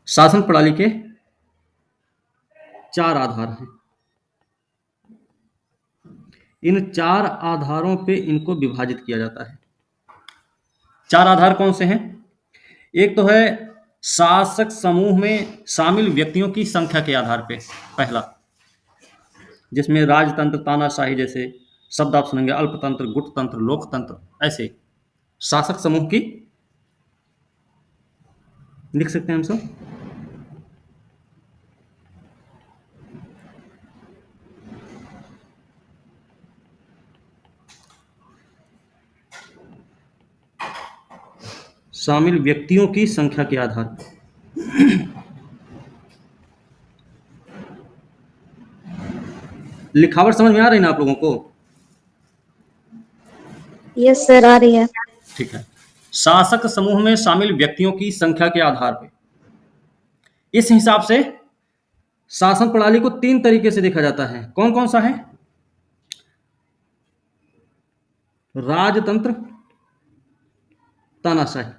शासन प्रणाली के 4 आधार हैं। इन 4 आधारों पे इनको विभाजित किया जाता है। 4 आधार कौन से हैं? एक तो है शासक समूह में शामिल व्यक्तियों की संख्या के आधार पे, पहला, जिसमें राजतंत्र, तानाशाही जैसे शब्द आप सुनेंगे, अल्पतंत्र, गुटतंत्र, लोकतंत्र, ऐसे शासक समूह की लिख सकते हैं हम सब। शामिल व्यक्तियों की संख्या के आधार पर। लिखावट समझ में आ रही ना आप लोगों को? यस सर, आ रही है। ठीक है। शासक समूह में शामिल व्यक्तियों की संख्या के आधार पर इस हिसाब से शासन प्रणाली को 3 तरीके से देखा जाता है। कौन कौन सा है? राजतंत्र, तानाशाही,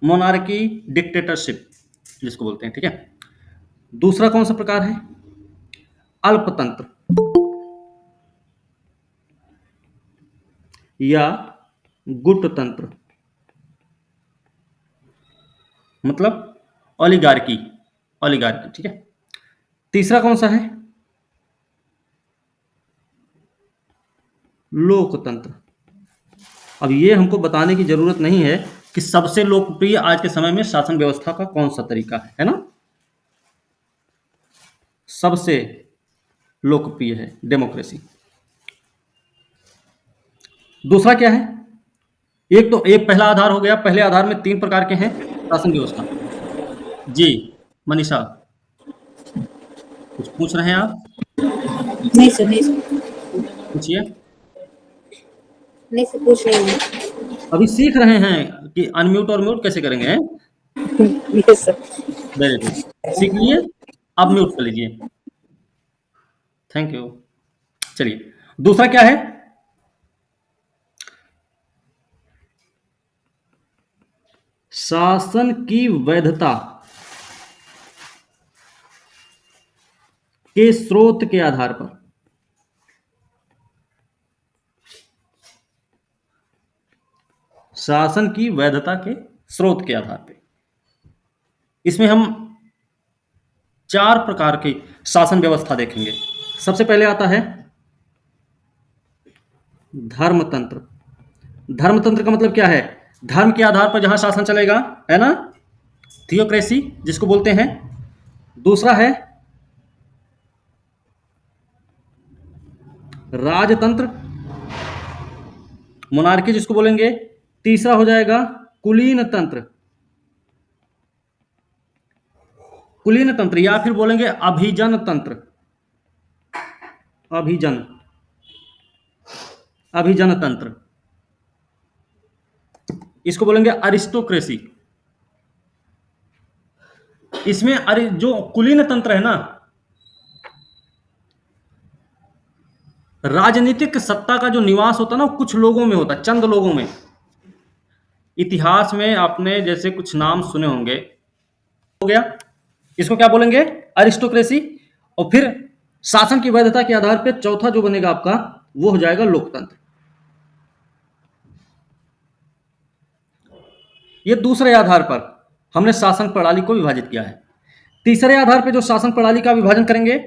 मोनार्की, डिक्टेटरशिप जिसको बोलते हैं, ठीक है। दूसरा कौन सा प्रकार है? अल्पतंत्र या गुटतंत्र, मतलब ओलिगार्की, ओलिगार्की, ठीक है। तीसरा कौन सा है? लोकतंत्र। अब ये हमको बताने की जरूरत नहीं है कि सबसे लोकप्रिय आज के समय में शासन व्यवस्था का कौन सा तरीका है ना? सबसे लोकप्रिय है डेमोक्रेसी। दूसरा क्या है? एक पहला आधार हो गया। पहले आधार में 3 प्रकार के हैं शासन व्यवस्था। जी मनीषा, कुछ पूछ रहे हैं आप? नहीं सर, नहीं सर, पूछिए। नहीं सर, पूछ रही हूँ। अभी सीख रहे हैं कि अनम्यूट और म्यूट कैसे करेंगे, हैं? Yes sir. वेरी गुड, सीख लिए। अब म्यूट कर लीजिए। Thank you. चलिए, दूसरा क्या है? शासन की वैधता के स्रोत के आधार पर। शासन की वैधता के स्रोत के आधार पर इसमें हम 4 प्रकार की शासन व्यवस्था देखेंगे। सबसे पहले आता है धर्मतंत्र। धर्मतंत्र का मतलब क्या है? धर्म के आधार पर जहां शासन चलेगा, है ना, थियोक्रेसी जिसको बोलते हैं। दूसरा है राजतंत्र, मोनार्की जिसको बोलेंगे। तीसरा हो जाएगा कुलीन तंत्र, कुलीन तंत्र, या फिर बोलेंगे अभिजन तंत्र, अभिजन, अभिजन तंत्र, इसको बोलेंगे अरिस्टोक्रेसी। इसमें जो कुलीन तंत्र है ना, राजनीतिक सत्ता का जो निवास होता है ना, कुछ लोगों में होता है, चंद लोगों में। इतिहास में आपने जैसे कुछ नाम सुने होंगे, हो गया। इसको क्या बोलेंगे? अरिस्टोक्रेसी। और फिर शासन की वैधता के आधार पर चौथा जो बनेगा आपका, वो हो जाएगा लोकतंत्र। ये दूसरे आधार पर हमने शासन प्रणाली को विभाजित किया है। तीसरे आधार पर जो शासन प्रणाली का विभाजन करेंगे,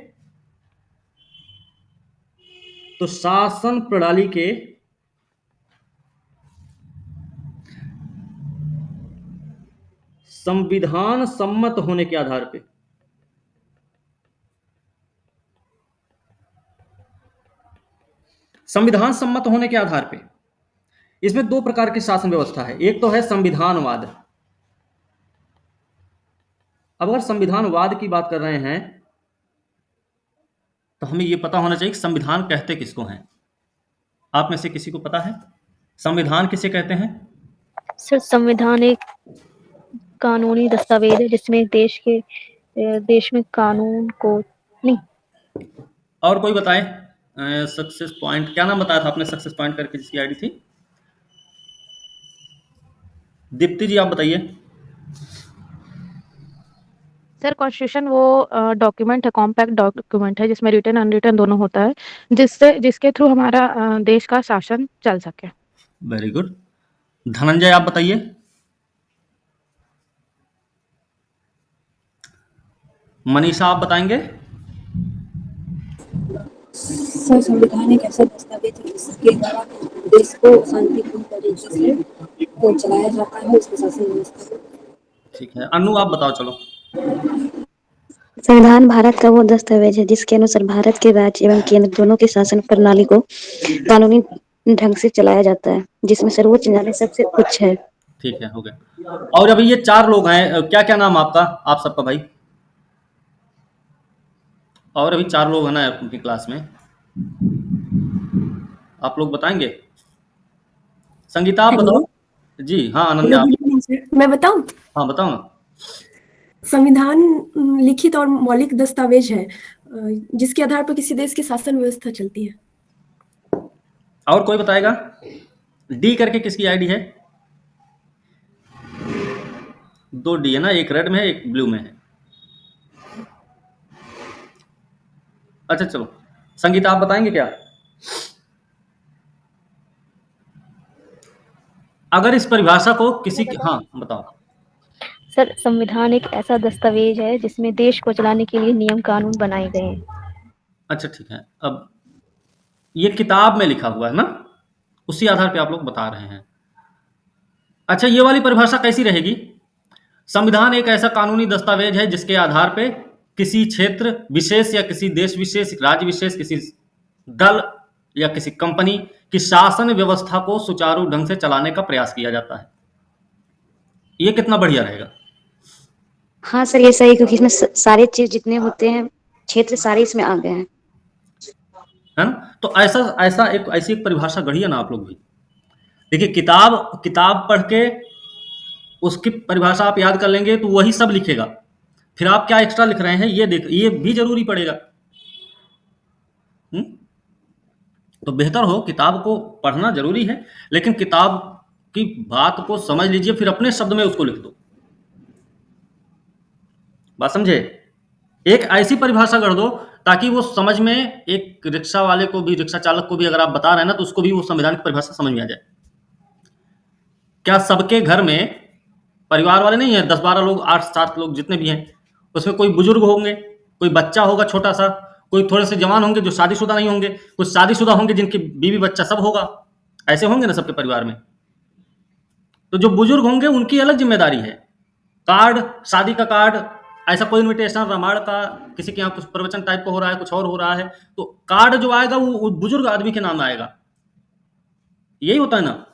तो शासन प्रणाली के संविधान सम्मत होने के आधार पर, संविधान सम्मत होने के आधार पर इसमें 2 प्रकार की शासन व्यवस्था है। एक तो है संविधानवाद। अब अगर संविधानवाद की बात कर रहे हैं तो हमें यह पता होना चाहिए कि संविधान कहते किसको हैं। आप में से किसी को पता है संविधान किसे कहते हैं? सर, संविधान एक कानूनी दस्तावेज है जिसमें देश में कानून को नहीं। और कोई बताए? सक्सेस पॉइंट, क्या नाम बताया था आपने सक्सेस पॉइंट करके जिसकी आईडी थी? दीप्ति जी आप बताइए। सर कॉन्स्टिट्यूशन वो डॉक्यूमेंट है, कॉम्पैक्ट डॉक्यूमेंट है जिसमें रिटन अनरिटन दोनों होता है, जिसके थ्रू हमारा देश का शासन चल सके। Very good. धनंजय आप बताइए। मनीषा आप बताएंगे। सर संविधान एक ऐसा दस्तावेज है जिसके द्वारा देश को शांतिपूर्ण तरीके से को चलाया जाता है, उसके शासन व्यवस्था को। ठीक है, अनु आप बताओ चलो। संविधान भारत का वो दस्तावेज है जिसके अनुसार भारत के राज्य एवं केंद्र दोनों की शासन प्रणाली को कानूनी ढंग से चलाया जाता है, जिसमें सर्वोच्च न्यायालय सबसे उच्च है। ठीक है, हो गया। और अभी ये चार लोग हैं, क्या क्या नाम आपका, आप सबका भाई? और अभी चार लोग हैं ना अपनी क्लास में, आप लोग बताएंगे। संगीता आप हेलो। बताओ। जी हाँ, हेलो, अनन्या आप। Good evening sir. मैं बताऊं? हाँ बताओ ना। संविधान लिखित और मौलिक दस्तावेज है जिसके आधार पर किसी देश की शासन व्यवस्था चलती है। और कोई बताएगा? डी करके किसकी आईडी है? दो डी है ना, एक रेड में है एक ब्लू में है। अच्छा चलो, संगीता आप बताएंगे क्या? अगर इस परिभाषा को किसी की, हाँ बताओ। सर संविधान एक ऐसा दस्तावेज है जिसमें देश को चलाने के लिए नियम कानून बनाए गए हैं। अच्छा ठीक है, अब ये किताब में लिखा हुआ है ना, उसी आधार पे आप लोग बता रहे हैं। अच्छा, ये वाली परिभाषा कैसी रहेगी? संविधान एक ऐसा कानूनी दस्तावेज है जिसके आधार पे किसी क्षेत्र विशेष या किसी देश विशेष, राज्य विशेष, किसी दल या किसी कंपनी की शासन व्यवस्था को सुचारू ढंग से चलाने का प्रयास किया जाता है। ये कितना बढ़िया रहेगा। हाँ सर, ये सही, क्योंकि इसमें सारे चीज जितने होते हैं क्षेत्र सारे इसमें आ गए हैं। है ना? तो ऐसा ऐसा एक ऐसी एक परिभाषा गढ़िए ना आप लोग भी। देखिए, किताब किताब पढ़ के उसकी परिभाषा आप याद कर लेंगे तो वही सब लिखेगा। फिर आप क्या एक्स्ट्रा लिख रहे हैं ये देख, ये भी जरूरी पड़ेगा। हुँ? तो बेहतर हो, किताब को पढ़ना जरूरी है, लेकिन किताब की बात को समझ लीजिए, फिर अपने शब्द में उसको लिख दो। बात समझे? एक ऐसी परिभाषा कर दो ताकि वो समझ में, एक रिक्शा वाले को भी, रिक्शा चालक को भी अगर आप बता रहे हैं ना, तो उसको भी वो संविधान की परिभाषा समझ में आ जाए। क्या सबके घर में परिवार वाले नहीं है, 10-12 लोग, 8-7 लोग जितने भी हैं, उसमें कोई बुजुर्ग होंगे, कोई बच्चा होगा छोटा सा, कोई थोड़े से जवान होंगे जो शादीशुदा नहीं होंगे, कुछ शादीशुदा होंगे जिनकी बीवी बच्चा सब होगा। ऐसे होंगे ना सबके परिवार में। तो जो बुजुर्ग होंगे उनकी अलग जिम्मेदारी है। कार्ड, शादी का कार्ड, ऐसा कोई इनविटेशन, रामायण का, किसी के यहाँ कुछ प्रवचन टाइप का हो रहा है, कुछ और हो रहा है, तो कार्ड जो आएगा वो बुजुर्ग आदमी के नाम आएगा। यही होता है ना।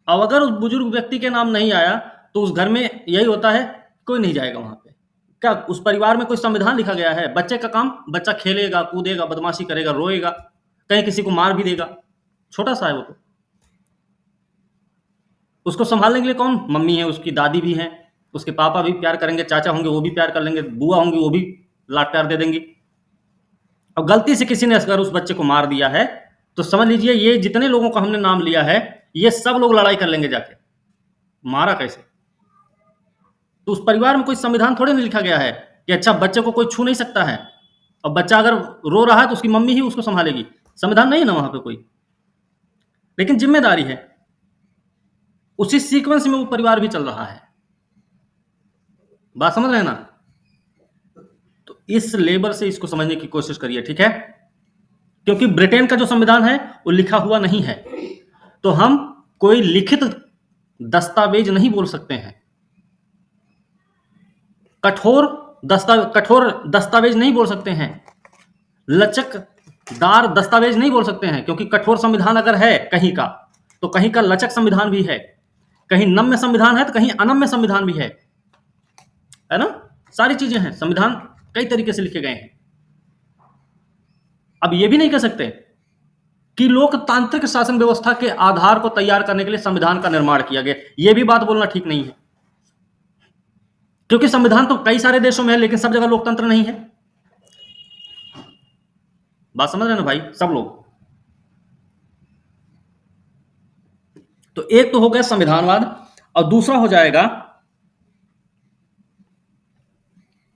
अब अगर उस बुजुर्ग व्यक्ति के नाम नहीं आया तो उस घर में यही होता है, कोई नहीं जाएगा वहां पे। क्या उस परिवार में कोई संविधान लिखा गया है? बच्चे का काम, बच्चा खेलेगा कूदेगा बदमाशी करेगा रोएगा, कहीं किसी को मार भी देगा, छोटा सा है वो तो। उसको संभालने के लिए कौन? मम्मी है, उसकी दादी भी हैं, उसके पापा भी प्यार करेंगे, चाचा होंगे वो भी प्यार कर लेंगे, बुआ होंगी वो भी लाड प्यार दे देंगी। अब गलती से किसी ने अगर उस बच्चे को मार दिया है तो समझ लीजिए ये जितने लोगों का हमने नाम लिया है ये सब लोग लड़ाई कर लेंगे जाके। मारा कैसे? तो उस परिवार में कोई संविधान थोड़े नहीं लिखा गया है कि अच्छा बच्चे को कोई छू नहीं सकता है, और बच्चा अगर रो रहा है तो उसकी मम्मी ही उसको संभालेगी। संविधान नहीं है ना वहां पे कोई, लेकिन जिम्मेदारी है। उसी सीक्वेंस में वो परिवार भी चल रहा है। बात समझ रहे हैं ना? तो इस लेवल से इसको समझने की कोशिश करिए, ठीक है? क्योंकि ब्रिटेन का जो संविधान है वो लिखा हुआ नहीं है, तो हम कोई लिखित दस्तावेज नहीं बोल सकते हैं। कठोर दस्तावेज नहीं बोल सकते हैं। लचकदार दस्तावेज नहीं बोल सकते हैं, क्योंकि कठोर संविधान अगर है कहीं का, तो कहीं का लचक संविधान भी है, कहीं नम्य संविधान है तो कहीं अनम्य संविधान भी है ना? सारी चीजें हैं, संविधान कई तरीके से लिखे गए हैं। अब ये भी नहीं कह सकते कि लोकतांत्रिक शासन व्यवस्था के आधार को तैयार करने के लिए संविधान का निर्माण किया गया, ये भी बात बोलना ठीक नहीं है, क्योंकि संविधान तो कई सारे देशों में है लेकिन सब जगह लोकतंत्र नहीं है। बात समझ रहे हैं ना भाई सब लोग? तो एक तो हो गया संविधानवाद और दूसरा हो जाएगा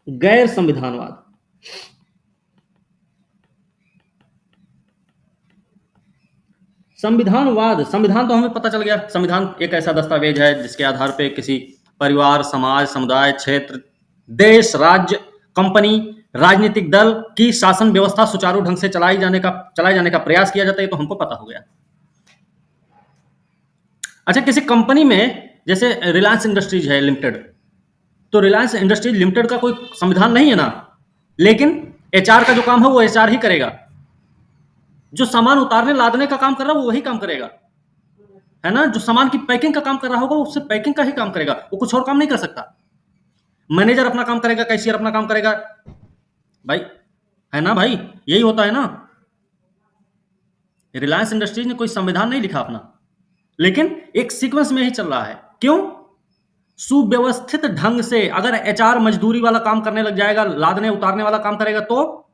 गैर संविधानवाद। संविधानवाद, संविधान तो हमें पता चल गया, संविधान एक ऐसा दस्तावेज है जिसके आधार पर किसी परिवार, समाज, समुदाय, क्षेत्र, देश, राज्य, कंपनी, राजनीतिक दल की शासन व्यवस्था सुचारू ढंग से चलाए जाने का प्रयास किया जाता है, तो हमको पता हो गया। अच्छा, किसी कंपनी में जैसे रिलायंस इंडस्ट्रीज है लिमिटेड, तो रिलायंस इंडस्ट्रीज लिमिटेड का कोई संविधान नहीं है ना, लेकिन एचआर का जो काम है वो एचआर ही करेगा। जो सामान उतारने लादने का काम कर रहा है वो वही काम करेगा, है ना। जो सामान की पैकिंग का काम कर रहा होगा वो सिर्फ पैकिंग का ही काम करेगा, वो कुछ और काम नहीं कर सकता। मैनेजर अपना काम करेगा, कैशियर अपना काम करेगा, भाई, है ना भाई, यही होता है ना। रिलायंस इंडस्ट्रीज ने कोई संविधान नहीं लिखा अपना, लेकिन एक सीक्वेंस में ही चल रहा है। क्यों? सुव्यवस्थित ढंग से। अगर एचआर मजदूरी वाला काम करने लग जाएगा, लादने उतारने वाला काम करेगा, तो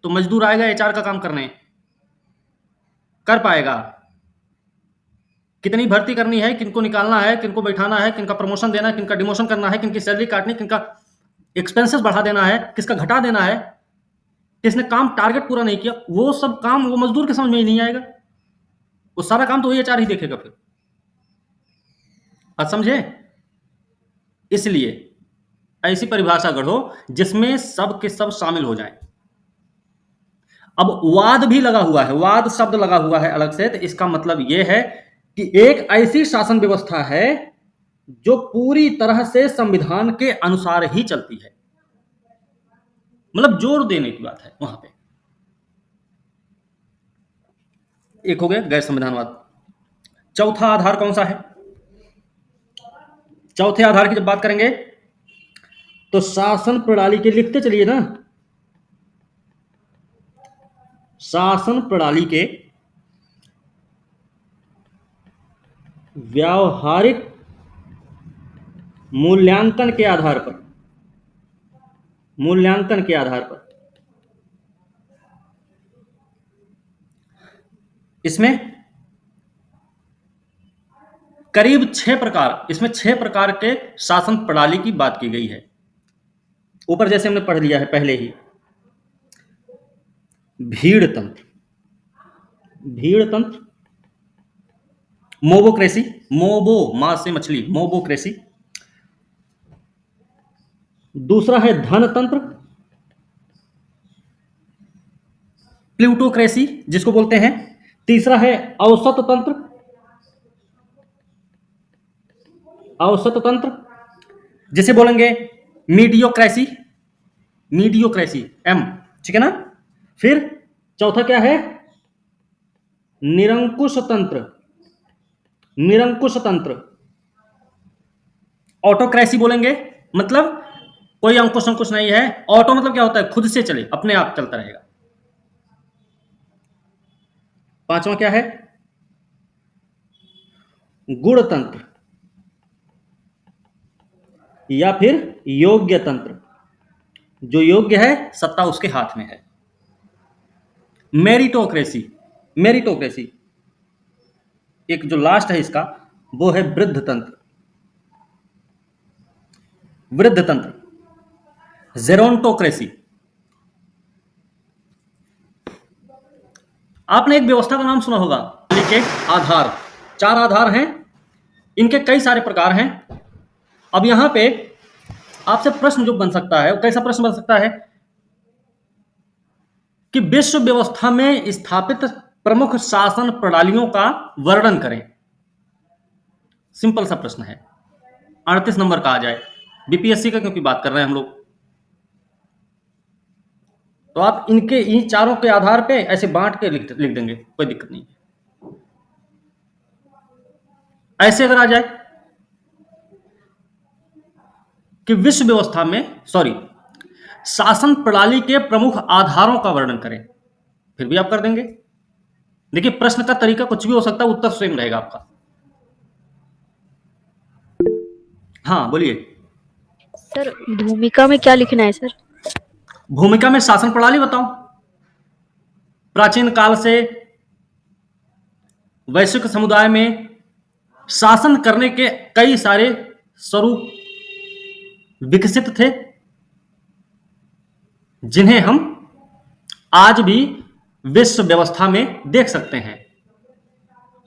मजदूर आएगा एचआर का काम करने, कर पाएगा? कितनी भर्ती करनी है, किनको निकालना है, किनको बैठाना है, किनका प्रमोशन देना है, किनका डिमोशन करना है, किनकी सैलरी काटनी, किनका एक्सपेंसेस बढ़ा देना है, किसका घटा देना है, किसने काम टारगेट पूरा नहीं किया, वो सब काम वो मजदूर के समझ में ही नहीं आएगा। वो सारा काम तो वही एचआर ही देखेगा फिर। बात समझे? इसलिए ऐसी परिभाषा गढ़ो जिसमें सब के सब शामिल हो जाएं। अब वाद भी लगा हुआ है, वाद शब्द लगा हुआ है अलग से, तो इसका मतलब यह है कि एक ऐसी शासन व्यवस्था है जो पूरी तरह से संविधान के अनुसार ही चलती है। मतलब जोर देने की बात है वहां पे। एक हो गया गैर संविधानवाद। चौथा आधार कौन सा है? चौथे आधार की जब बात करेंगे तो शासन प्रणाली के, लिखते चलिए ना, शासन प्रणाली के व्यावहारिक मूल्यांकन के आधार पर, इसमें करीब 6 प्रकार, इसमें 6 प्रकार के शासन प्रणाली की बात की गई है। ऊपर जैसे हमने पढ़ लिया है पहले ही, भीड़ तंत्र, मोबोक्रेसी, मोबो मां से मछली, मोबोक्रेसी। दूसरा है धन तंत्र, प्लूटोक्रेसी जिसको बोलते हैं। तीसरा है औसत तंत्र, जिसे बोलेंगे मीडियोक्रेसी, एम, ठीक है ना। फिर चौथा क्या है? निरंकुश तंत्र, ऑटोक्रेसी बोलेंगे, मतलब कोई अंकुश नहीं है। ऑटो मतलब क्या होता है? खुद से चले, अपने आप चलता रहेगा। पांचवा क्या है? गुणतंत्र या फिर योग्य तंत्र, जो योग्य है सत्ता उसके हाथ में है। मेरिटोक्रेसी, एक जो लास्ट है इसका वो है वृद्ध तंत्र, जेरोन्टोक्रेसी। आपने एक व्यवस्था का नाम सुना होगा, के आधार, 4 आधार हैं, इनके कई सारे प्रकार हैं। अब यहां पे आपसे प्रश्न जो बन सकता है, कैसा प्रश्न बन सकता है कि विश्व व्यवस्था में स्थापित प्रमुख शासन प्रणालियों का वर्णन करें। सिंपल सा प्रश्न है, 38 नंबर का आ जाए, बीपीएससी का क्योंकि बात कर रहे हैं हम लोग। तो आप इनके इन चारों के आधार पे ऐसे बांट के लिख देंगे, कोई दिक्कत नहीं। ऐसे अगर आ जाए कि विश्व व्यवस्था में, शासन प्रणाली के प्रमुख आधारों का वर्णन करें, फिर भी आप कर देंगे। देखिए, प्रश्न का तरीका कुछ भी हो सकता है, उत्तर सेम रहेगा आपका। हाँ बोलिए सर। भूमिका में क्या लिखना है सर? भूमिका में शासन प्रणाली बताओ। प्राचीन काल से वैश्विक समुदाय में शासन करने के कई सारे स्वरूप विकसित थे, जिन्हें हम आज भी विश्व व्यवस्था में देख सकते हैं।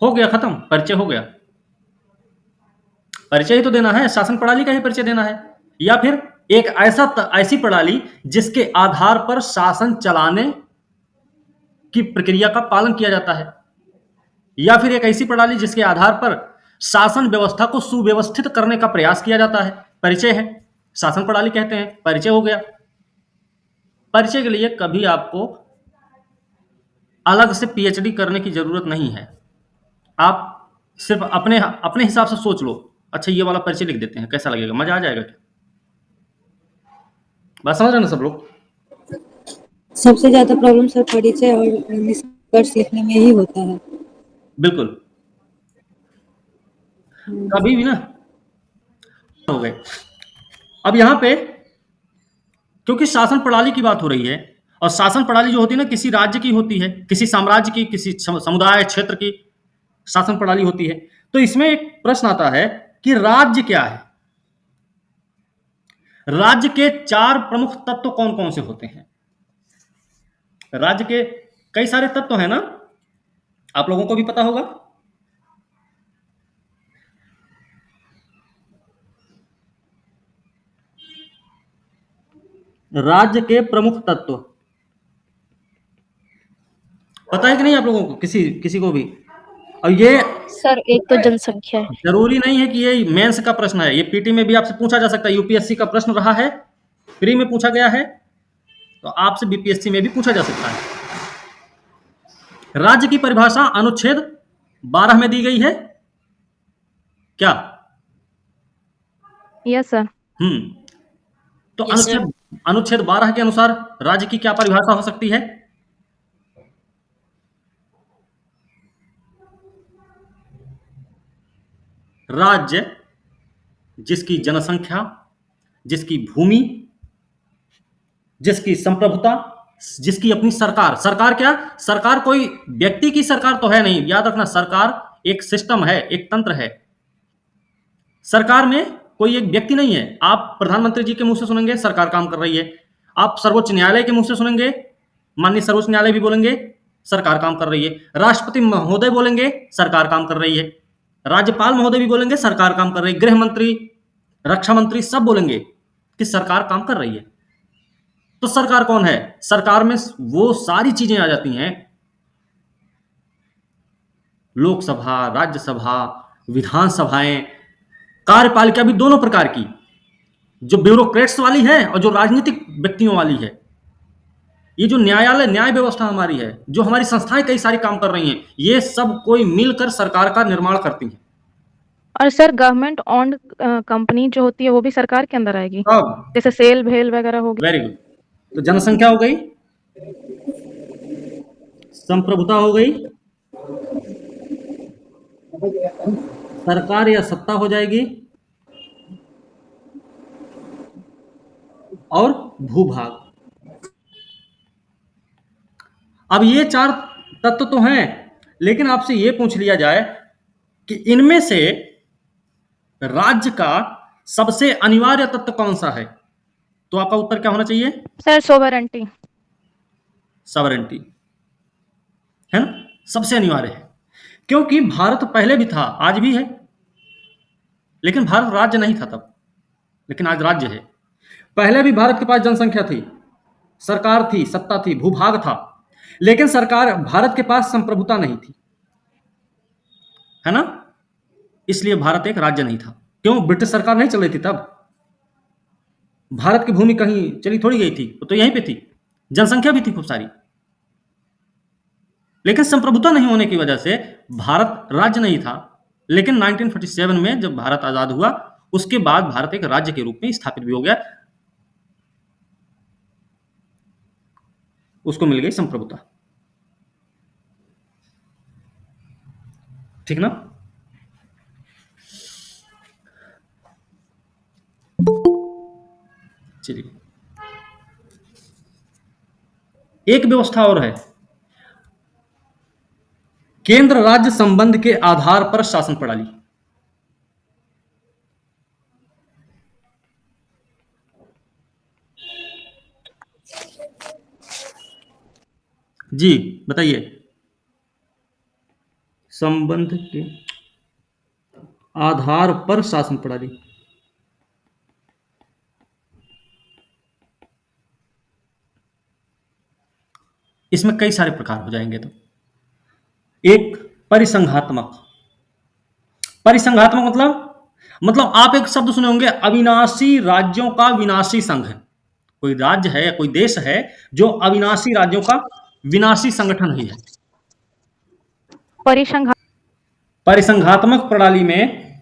हो गया खत्म, परिचय हो गया। परिचय ही तो देना है, शासन प्रणाली का ही परिचय देना है, या फिर एक ऐसी प्रणाली जिसके आधार पर शासन चलाने की प्रक्रिया का पालन किया जाता है, या फिर एक ऐसी प्रणाली जिसके आधार पर शासन व्यवस्था को सुव्यवस्थित करने का प्रयास किया जाता है। परिचय है, शासन प्रणाली कहते हैं, परिचय हो गया। परिचय के लिए कभी आपको अलग से पीएचडी करने की जरूरत नहीं है। आप सिर्फ अपने हिसाब से सोच लो, अच्छा ये वाला परिचय लिख देते हैं, कैसा लगेगा, मजा आ जाएगा क्या? बात समझ रहे ना सब लोग? सबसे ज्यादा प्रॉब्लम सर परिचय और निष्कर्ष लिखने में ही होता है। बिल्कुल, कभी भी ना हो गए। अब यहां पे क्योंकि शासन प्रणाली की बात हो रही है, और शासन प्रणाली जो होती है ना, किसी राज्य की होती है, किसी साम्राज्य की, किसी समुदाय क्षेत्र की शासन प्रणाली होती है। तो इसमें एक प्रश्न आता है कि राज्य क्या है? राज्य के 4 प्रमुख तत्व कौन कौन से होते हैं? राज्य के कई सारे तत्व हैं ना, आप लोगों को भी पता होगा। राज्य के प्रमुख तत्व पता है कि नहीं आप लोगों को, किसी को भी? और ये सर एक तो जनसंख्या है। जरूरी नहीं है कि ये मेंस का प्रश्न है, ये पीटी में भी आपसे पूछा जा सकता है। यूपीएससी का प्रश्न रहा है, प्री में पूछा गया है, तो आपसे बीपीएससी में भी पूछा जा सकता है। राज्य की परिभाषा अनुच्छेद 12 में दी गई है क्या? Yes sir. तो Yes, sir. अनुच्छेद 12 के अनुसार राज्य की क्या परिभाषा हो सकती है? राज्य जिसकी जनसंख्या, जिसकी भूमि, जिसकी संप्रभुता, जिसकी अपनी सरकार। सरकार क्या? सरकार कोई व्यक्ति की सरकार तो है नहीं, याद रखना, सरकार एक सिस्टम है, एक तंत्र है। सरकार में कोई एक व्यक्ति नहीं है। आप प्रधानमंत्री जी के मुंह से सुनेंगे सरकार काम कर रही है, आप सर्वोच्च न्यायालय के मुंह से सुनेंगे, माननीय सर्वोच्च न्यायालय भी बोलेंगे सरकार काम कर रही है, राष्ट्रपति महोदय बोलेंगे सरकार काम कर रही है, राज्यपाल महोदय भी बोलेंगे सरकार काम कर रही है, गृह मंत्री, रक्षा मंत्री सब बोलेंगे कि सरकार काम कर रही है। तो सरकार कौन है? सरकार में वो सारी चीजें आ जाती हैं, लोकसभा, राज्यसभा, विधानसभाएं, कार्यपालिका भी दोनों प्रकार की, जो ब्यूरोक्रेट्स वाली है और जो राजनीतिक व्यक्तियों वाली है। ये जो न्याय व्यवस्था हमारी है, जो हमारी संस्थाएं कई सारी काम कर रही हैं, ये सब कोई मिलकर सरकार का निर्माण करती हैं। और सर गवर्नमेंट ओन्ड कंपनी जो होती है वो भी सरकार के अंदर आएगी, अब जैसे सेल भेल वगैरह होगी। Very good. तो जनसंख्या हो गई, संप्रभुता हो गई, सरकार या सत्ता हो जाएगी, और भूभाग। अब ये 4 तत्व तो हैं, लेकिन आपसे ये पूछ लिया जाए कि इनमें से राज्य का सबसे अनिवार्य तत्व कौन सा है, तो आपका उत्तर क्या होना चाहिए? Sir sovereignty. सॉवरेंटी है ना, सबसे अनिवार्य है। क्योंकि भारत पहले भी था, आज भी है, लेकिन भारत राज्य नहीं था तब, लेकिन आज राज्य है। पहले भी भारत के पास जनसंख्या थी, सरकार थी, सत्ता थी, भूभाग था, लेकिन सरकार, भारत के पास संप्रभुता नहीं थी, है ना, इसलिए भारत एक राज्य नहीं था। क्यों? ब्रिटिश सरकार नहीं चल रही थी तब, भारत की भूमि कहीं चली थोड़ी गई थी, तो यहीं पे थी, जनसंख्या भी थी खूब सारी, लेकिन संप्रभुता नहीं होने की वजह से भारत राज्य नहीं था। लेकिन 1947 में जब भारत आजाद हुआ, उसके बाद भारत एक राज्य के रूप में स्थापित भी हो गया, उसको मिल गई संप्रभुता। ठीक ना? चलिए, एक व्यवस्था और है, केंद्र राज्य संबंध के आधार पर शासन प्रणाली। जी बताइए। संबंध के आधार पर शासन प्रणाली। इसमें कई सारे प्रकार हो जाएंगे। तो एक परिसंघात्मक। परिसंघात्मक मतलब आप एक शब्द सुने होंगे, अविनाशी राज्यों का विनाशी संघ। कोई राज्य है या कोई देश है जो अविनाशी राज्यों का विनाशी संगठन ही है। परिसंघा परिसंघात्मक प्रणाली में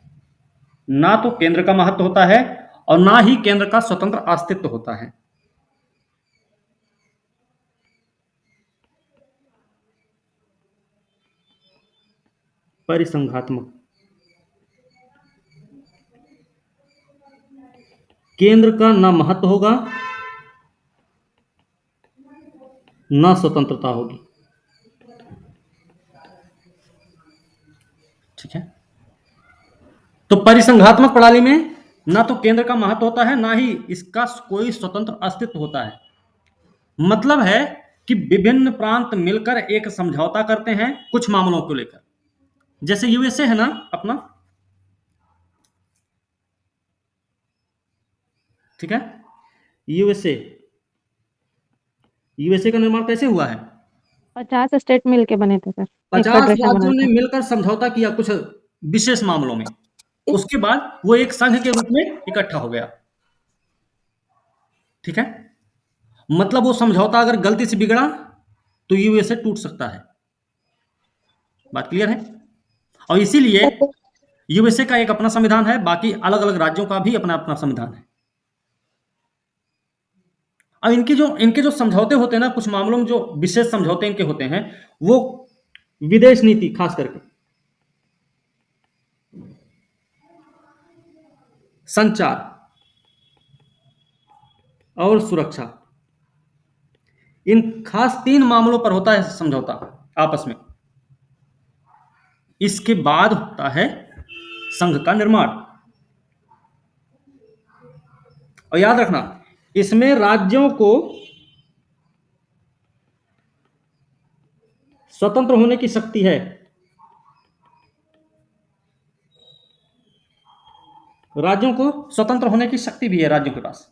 ना तो केंद्र का महत्व होता है और ना ही केंद्र का स्वतंत्र अस्तित्व होता है। परिसंघात्मक केंद्र का ना महत्व होगा ना स्वतंत्रता होगी। ठीक है। तो परिसंघात्मक प्रणाली में ना तो केंद्र का महत्व होता है ना ही इसका कोई स्वतंत्र अस्तित्व होता है। मतलब है कि विभिन्न प्रांत मिलकर एक समझौता करते हैं कुछ मामलों को लेकर। जैसे यूएसए है ना अपना, ठीक है। यूएसए यूएसए का निर्माण कैसे हुआ है? 50 स्टेट मिलके बने थे सर, एक 50 फेडरेशन राज्यों बना ने था। मिलकर समझौता किया कुछ विशेष मामलों में। उसके बाद वो एक संघ के रूप में इकट्ठा हो गया। ठीक है। मतलब वो समझौता अगर गलती से बिगड़ा तो यूएसए टूट सकता है। बात क्लियर है? और इसीलिए यूएसए का एक अपना संविधान है, बाकी अलग अलग राज्यों का भी अपना अपना संविधान है। अब इनके जो समझौते होते हैं ना, कुछ मामलों में जो विशेष समझौते इनके होते हैं, वो विदेश नीति खास करके, संचार और सुरक्षा, इन खास 3 मामलों पर होता है समझौता आपस में। इसके बाद होता है संघ का निर्माण। और याद रखना, इसमें राज्यों को स्वतंत्र होने की शक्ति है। राज्यों को स्वतंत्र होने की शक्ति भी है राज्यों के पास।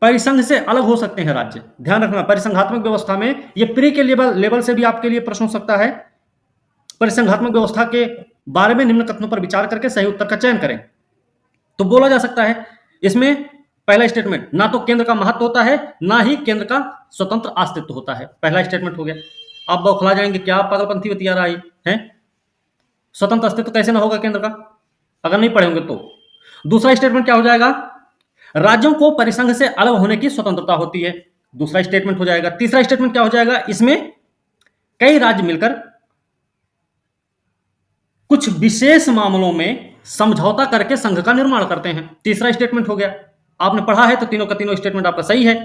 परिसंघ से अलग हो सकते हैं राज्य। ध्यान रखना, परिसंघात्मक व्यवस्था में ये प्री के लेवल से भी आपके लिए प्रश्न हो सकता है। परिसंघात्मक व्यवस्था के बारे में निम्न कथनों पर विचार करके सही उत्तर का चयन करें। तो बोला जा सकता है इसमें पहला स्टेटमेंट, ना तो केंद्र का महत्व होता है ना ही केंद्र का स्वतंत्र अस्तित्व होता है। पहला स्टेटमेंट हो गया। आप बौखला जाएंगे, क्या पागलपंथी बतिया रहा है? स्वतंत्र अस्तित्व कैसे ना होगा केंद्र का, अगर नहीं पढ़े होंगे तो। दूसरा स्टेटमेंट क्या हो जाएगा? राज्यों को परिसंघ से अलग होने की स्वतंत्रता होती है। दूसरा स्टेटमेंट हो जाएगा। तीसरा स्टेटमेंट क्या हो जाएगा? इसमें कई राज्य मिलकर कुछ विशेष मामलों में समझौता करके संघ का निर्माण करते हैं। तीसरा स्टेटमेंट हो गया। आपने पढ़ा है तो तीनों का तीनों स्टेटमेंट आपका सही है।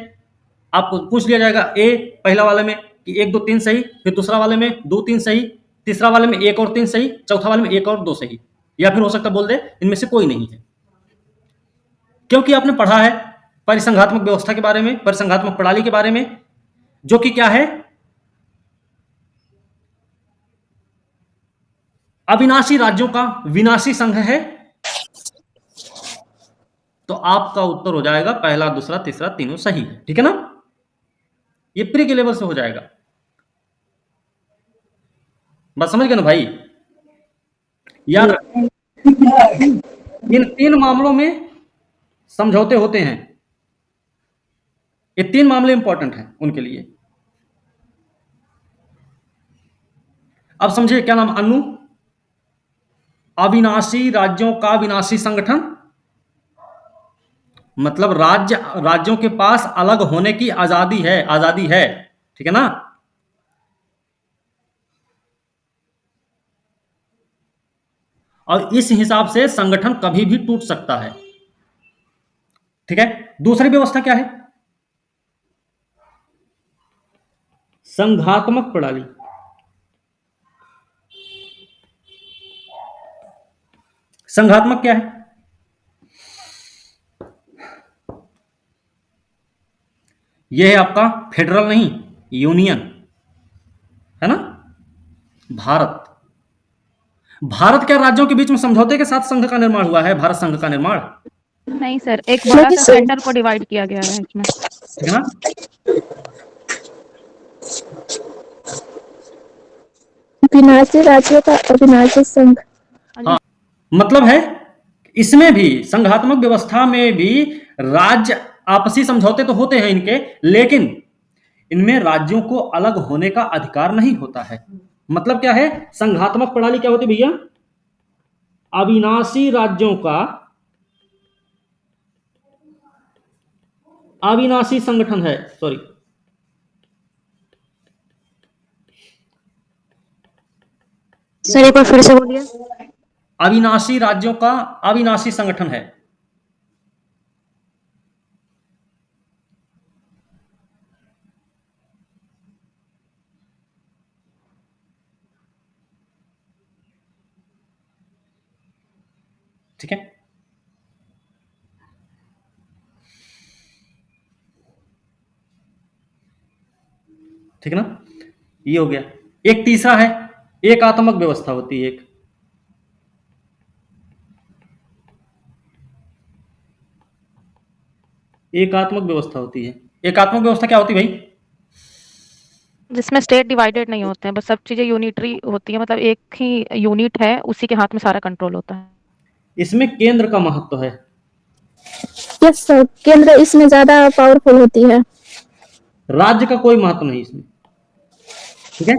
आपको पूछ लिया जाएगा ए पहला वाले में कि 1 2 3 सही, फिर दूसरा वाले में 2 3 सही, तीसरा वाले में 1 और 3 सही, चौथा वाले में 1 और 2 सही, या फिर हो सकता बोल दे इनमें से कोई नहीं है। क्योंकि आपने पढ़ा है परिसंघात्मक व्यवस्था के बारे में, परिसंघात्मक प्रणाली के बारे में, जो कि क्या है? अविनाशी राज्यों का विनाशी संघ है। तो आपका उत्तर हो जाएगा पहला, दूसरा, तीसरा, तीनों सही है। ठीक है ना? ये प्री के लेवल से हो जाएगा। बात समझ गए ना भाई? याद रखें, इन 3 मामलों में समझौते होते हैं। ये 3 मामले इंपॉर्टेंट हैं उनके लिए। अब समझिए क्या नाम? अनु, अविनाशी राज्यों का विनाशी संगठन, मतलब राज्यों के पास अलग होने की आजादी है। ठीक है ना? और इस हिसाब से संगठन कभी भी टूट सकता है। ठीक है। दूसरी व्यवस्था क्या है? संघात्मक प्रणाली। संघात्मक क्या है? यह है आपका फेडरल नहीं, यूनियन, है ना। भारत भारत क्या राज्यों के बीच में समझौते के साथ संघ का निर्माण हुआ है? भारत संघ का निर्माण, नहीं सर, एक बड़ा सा सेंटर को डिवाइड किया गया है इसमें। ठीक है ना। अविनाशी राज्यों का अविनाशी संघ। हाँ, मतलब है इसमें भी, संघात्मक व्यवस्था में भी राज्य आपसी समझौते तो होते हैं इनके, लेकिन इनमें राज्यों को अलग होने का अधिकार नहीं होता है। मतलब क्या है? संघात्मक प्रणाली क्या होती है भैया? अविनाशी राज्यों का अविनाशी संगठन है, सॉरी, सर एक बार फिर से बोलिए। अविनाशी राज्यों का अविनाशी संगठन है। ठीक है, ठीक है ना। ये हो गया। एक तीसरा है एकात्मक व्यवस्था होती है। एक एकात्मक व्यवस्था होती है। एकात्मक व्यवस्था क्या होती है भाई? जिसमें स्टेट डिवाइडेड नहीं होते हैं, बस सब चीजें यूनिटरी होती है, मतलब एक ही यूनिट है, उसी के हाथ में सारा कंट्रोल होता है। इसमें केंद्र का महत्व है। यस सर, केंद्र इसमें ज्यादा पावरफुल होती है। राज्य का कोई महत्व नहीं इसमें, ठीक है,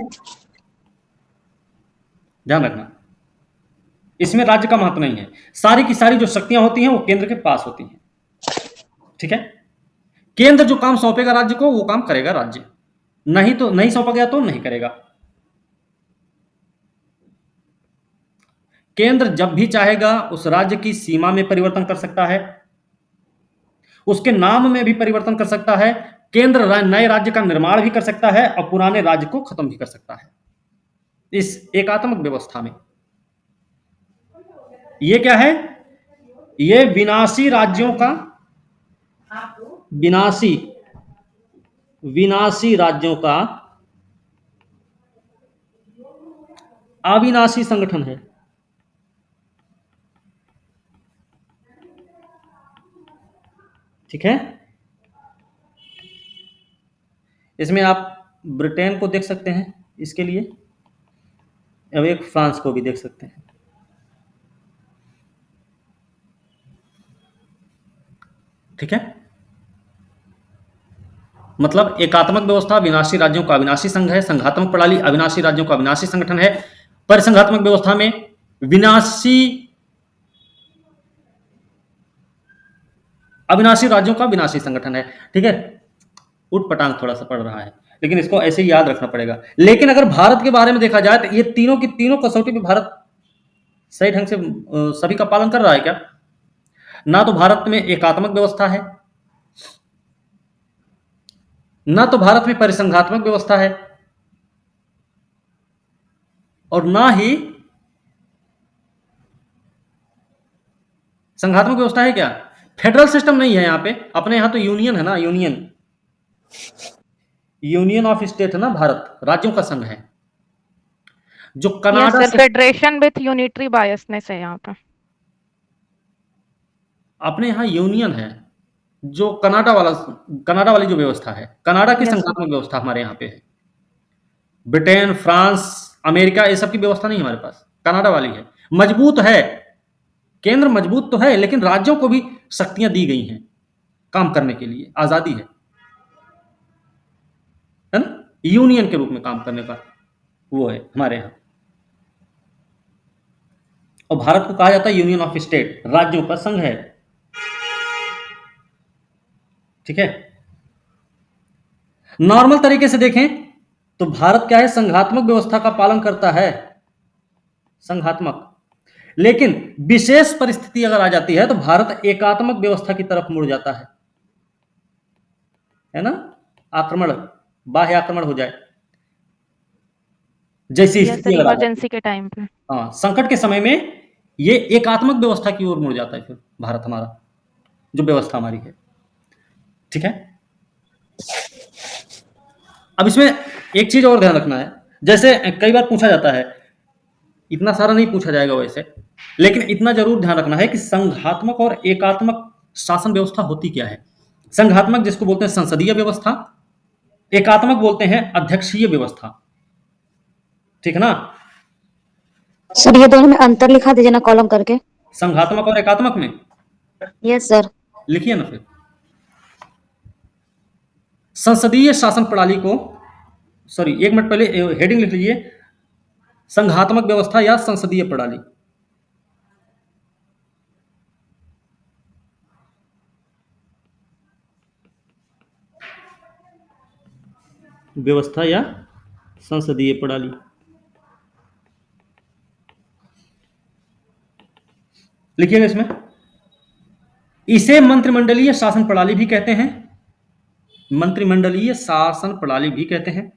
ध्यान रखना। इसमें राज्य का महत्व नहीं है। सारी की सारी जो शक्तियां होती हैं वो केंद्र के पास होती हैं, ठीक है। केंद्र जो काम सौंपेगा राज्य को वो काम करेगा राज्य, नहीं तो नहीं सौंपा गया तो नहीं करेगा। केंद्र जब भी चाहेगा उस राज्य की सीमा में परिवर्तन कर सकता है, उसके नाम में भी परिवर्तन कर सकता है। केंद्र नए राज्य का निर्माण भी कर सकता है और पुराने राज्य को खत्म भी कर सकता है इस एकात्मक व्यवस्था में। ये क्या है? ये विनाशी राज्यों का विनाशी राज्यों का अविनाशी संगठन है, ठीक है। इसमें आप ब्रिटेन को देख सकते हैं इसके लिए, अब एक फ्रांस को भी देख सकते हैं, ठीक है। मतलब एकात्मक व्यवस्था विनाशी राज्यों का अविनाशी संघ है, संघात्मक प्रणाली अविनाशी राज्यों का अविनाशी संगठन है। परिसंघात्मक व्यवस्था में अविनाशी राज्यों का विनाशी संगठन है, ठीक है। उठ पटांग थोड़ा सा पड़ रहा है, लेकिन इसको ऐसे ही याद रखना पड़ेगा। लेकिन अगर भारत के बारे में देखा जाए तो ये तीनों की तीनों कसौटी पे भारत सही ढंग से सभी का पालन कर रहा है क्या? ना तो भारत में एकात्मक व्यवस्था है, ना तो भारत में परिसंघात्मक व्यवस्था है, और ना ही संघात्मक व्यवस्था है। क्या फेडरल सिस्टम नहीं है यहाँ पे? अपने यहाँ तो यूनियन है ना, यूनियन ऑफ स्टेट है ना, भारत राज्यों का संघ है। जो Canada sir, federation with unitary biasness है यहाँ पे। अपने यहाँ यूनियन है, जो कनाडा वाली जो व्यवस्था है, कनाडा की संघात्मक व्यवस्था हमारे यहाँ पे है। ब्रिटेन, फ्रांस, अमेरिका ये सब की व्यवस्था नहीं हमारे पास, कनाडा वाली है। मजबूत है, केंद्र मजबूत तो है, लेकिन राज्यों को भी शक्तियां दी गई हैं काम करने के लिए, आजादी है ना, यूनियन के रूप में काम करने का वो है हमारे यहाँ। और भारत को कहा जाता है यूनियन ऑफ स्टेट, राज्यों का संघ है, ठीक है। नॉर्मल तरीके से देखें तो भारत क्या है? संघात्मक व्यवस्था का पालन करता है, संघात्मक। लेकिन विशेष परिस्थिति अगर आ जाती है तो भारत एकात्मक व्यवस्था की तरफ मुड़ जाता है ना। आक्रमण, बाह्य आक्रमण हो जाए जैसी स्थिति अगर इमरजेंसी के टाइम पे, हाँ, संकट के समय में ये एकात्मक व्यवस्था की ओर मुड़ जाता है फिर भारत, हमारा जो व्यवस्था हमारी है, ठीक है। अब इसमें एक चीज और ध्यान रखना है, जैसे कई बार पूछा जाता है, इतना सारा नहीं पूछा जाएगा वैसे, लेकिन इतना जरूर ध्यान रखना है कि संघात्मक और एकात्मक शासन व्यवस्था होती क्या है। संघात्मक जिसको बोलते हैं संसदीय व्यवस्था, एकात्मक बोलते हैं अध्यक्षीय व्यवस्था, ठीक है ना। सर ये दोनों में अंतर लिखा दीजिए ना कॉलम करके। संघात्मक और एकात्मक में यस सर। लिखिए ना फिर। संसदीय शासन प्रणाली को, सॉरी एक मिनट पहले हेडिंग लिख लीजिए, संघात्मक व्यवस्था या संसदीय प्रणाली। व्यवस्था या संसदीय प्रणाली। लिखिएगा इसमें, इसे मंत्रिमंडलीय शासन प्रणाली भी कहते हैं, मंत्रिमंडलीय शासन प्रणाली भी कहते हैं।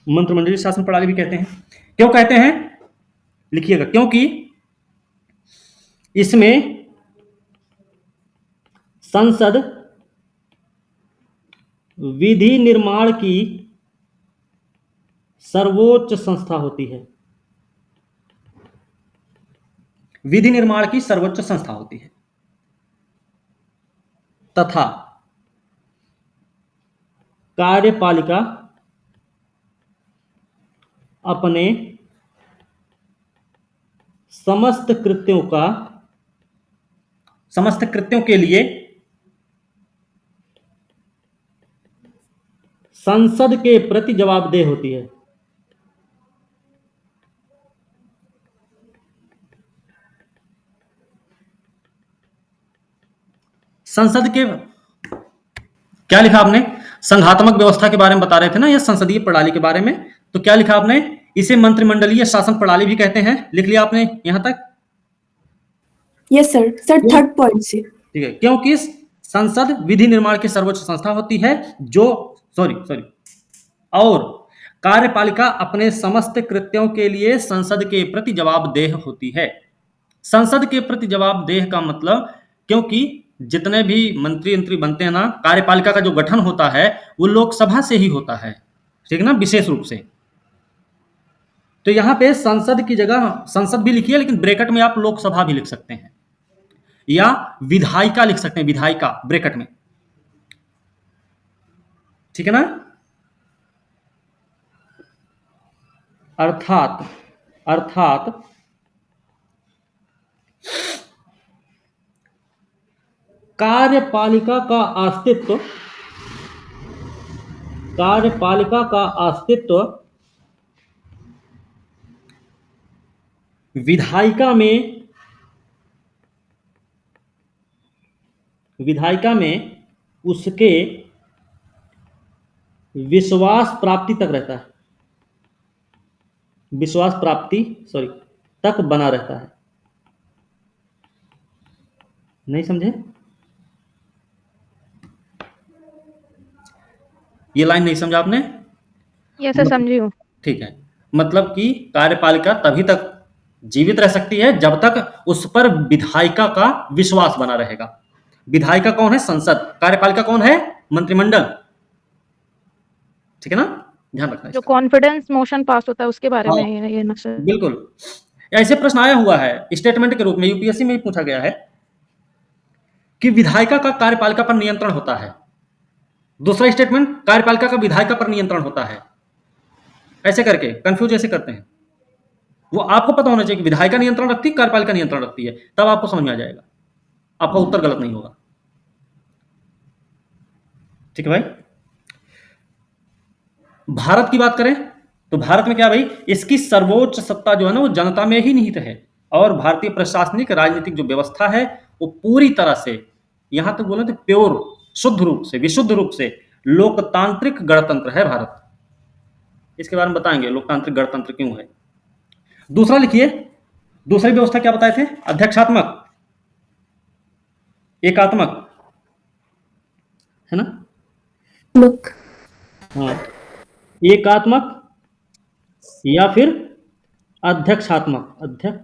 मंत्रिमंडलीय शासन प्रणाली भी कहते हैं। क्यों कहते हैं, लिखिएगा, क्योंकि इसमें संसद विधि निर्माण की सर्वोच्च संस्था होती है, विधि निर्माण की सर्वोच्च संस्था होती है, तथा कार्यपालिका अपने समस्त कृत्यों के लिए संसद के प्रति जवाबदेह होती है। संसद के, क्या लिखा आपने, संघात्मक व्यवस्था के बारे में बता रहे थे ना, या संसदीय प्रणाली के बारे में, तो क्या लिखा आपने, इसे मंत्रिमंडलीय शासन प्रणाली भी कहते हैं। लिख लिया आपने यहां तक? Yes sir. Sir third point से, ठीक है, क्योंकि संसद विधि निर्माण की सर्वोच्च संस्था होती है, जो सॉरी और कार्यपालिका अपने समस्त कृत्यों के लिए संसद के प्रति जवाबदेह होती है। संसद के प्रति जवाबदेह का मतलब, क्योंकि जितने भी मंत्री बनते हैं ना, कार्यपालिका का जो गठन होता है वो लोकसभा से ही होता है, ठीक है ना, विशेष रूप से। तो यहां पे संसद की जगह संसद भी लिखिए, लेकिन ब्रैकेट में आप लोकसभा भी लिख सकते हैं, या विधायिका लिख सकते हैं, विधायिका ब्रैकेट में, ठीक है ना। अर्थात कार्यपालिका का अस्तित्व विधायिका में उसके विश्वास प्राप्ति तक रहता है, तक बना रहता है। नहीं समझे? ये लाइन नहीं समझा आपने? यस सर, समझी हूँ। ठीक है, मतलब कि कार्यपालिका तभी तक जीवित रह सकती है जब तक उस पर विधायिका का विश्वास बना रहेगा। विधायिका कौन है? संसद। कार्यपालिका कौन है? मंत्रिमंडल, ठीक है ना, ध्यान रखना। जो कॉन्फिडेंस मोशन पास होता है उसके बारे में ये ना सर। बिल्कुल, ऐसे प्रश्न आया हुआ है स्टेटमेंट के रूप में, यूपीएससी में भी पूछा गया है कि विधायिका का कार्यपालिका पर नियंत्रण होता है। दूसरा स्टेटमेंट, कार्यपालिका का विधायिका पर नियंत्रण होता है। ऐसे करके कंफ्यूज ऐसे करते हैं, वो आपको पता होना चाहिए कि विधायिका नियंत्रण रखती है, कार्यपालिका नियंत्रण रखती है, तब आपको समझ में आ जाएगा, आपका उत्तर गलत नहीं होगा। ठीक है भाई। भारत की बात करें तो भारत में क्या भाई, इसकी सर्वोच्च सत्ता जो है ना वो जनता में ही निहित है, और भारतीय प्रशासनिक राजनीतिक जो व्यवस्था है वो पूरी तरह से, यहां तक बोले तो प्योर, शुद्ध रूप से, विशुद्ध रूप से लोकतांत्रिक गणतंत्र है भारत। इसके बारे में बताएंगे लोकतांत्रिक गणतंत्र क्यों है। दूसरा लिखिए, दूसरी व्यवस्था क्या बताए थे? अध्यक्षात्मक, एकात्मक, है ना? हाँ, एकात्मक या फिर अध्यक्षात्मक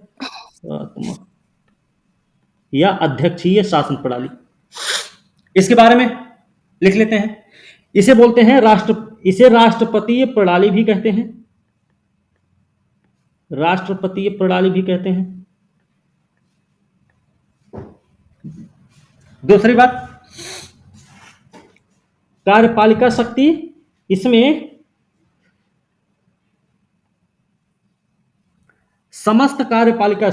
या अध्यक्षीय शासन प्रणाली, इसके बारे में लिख लेते हैं। इसे बोलते हैं इसे राष्ट्रपतीय प्रणाली भी कहते हैं, राष्ट्रपतीय प्रणाली भी कहते हैं। दूसरी बात, कार्यपालिका शक्ति, इसमें समस्त कार्यपालिका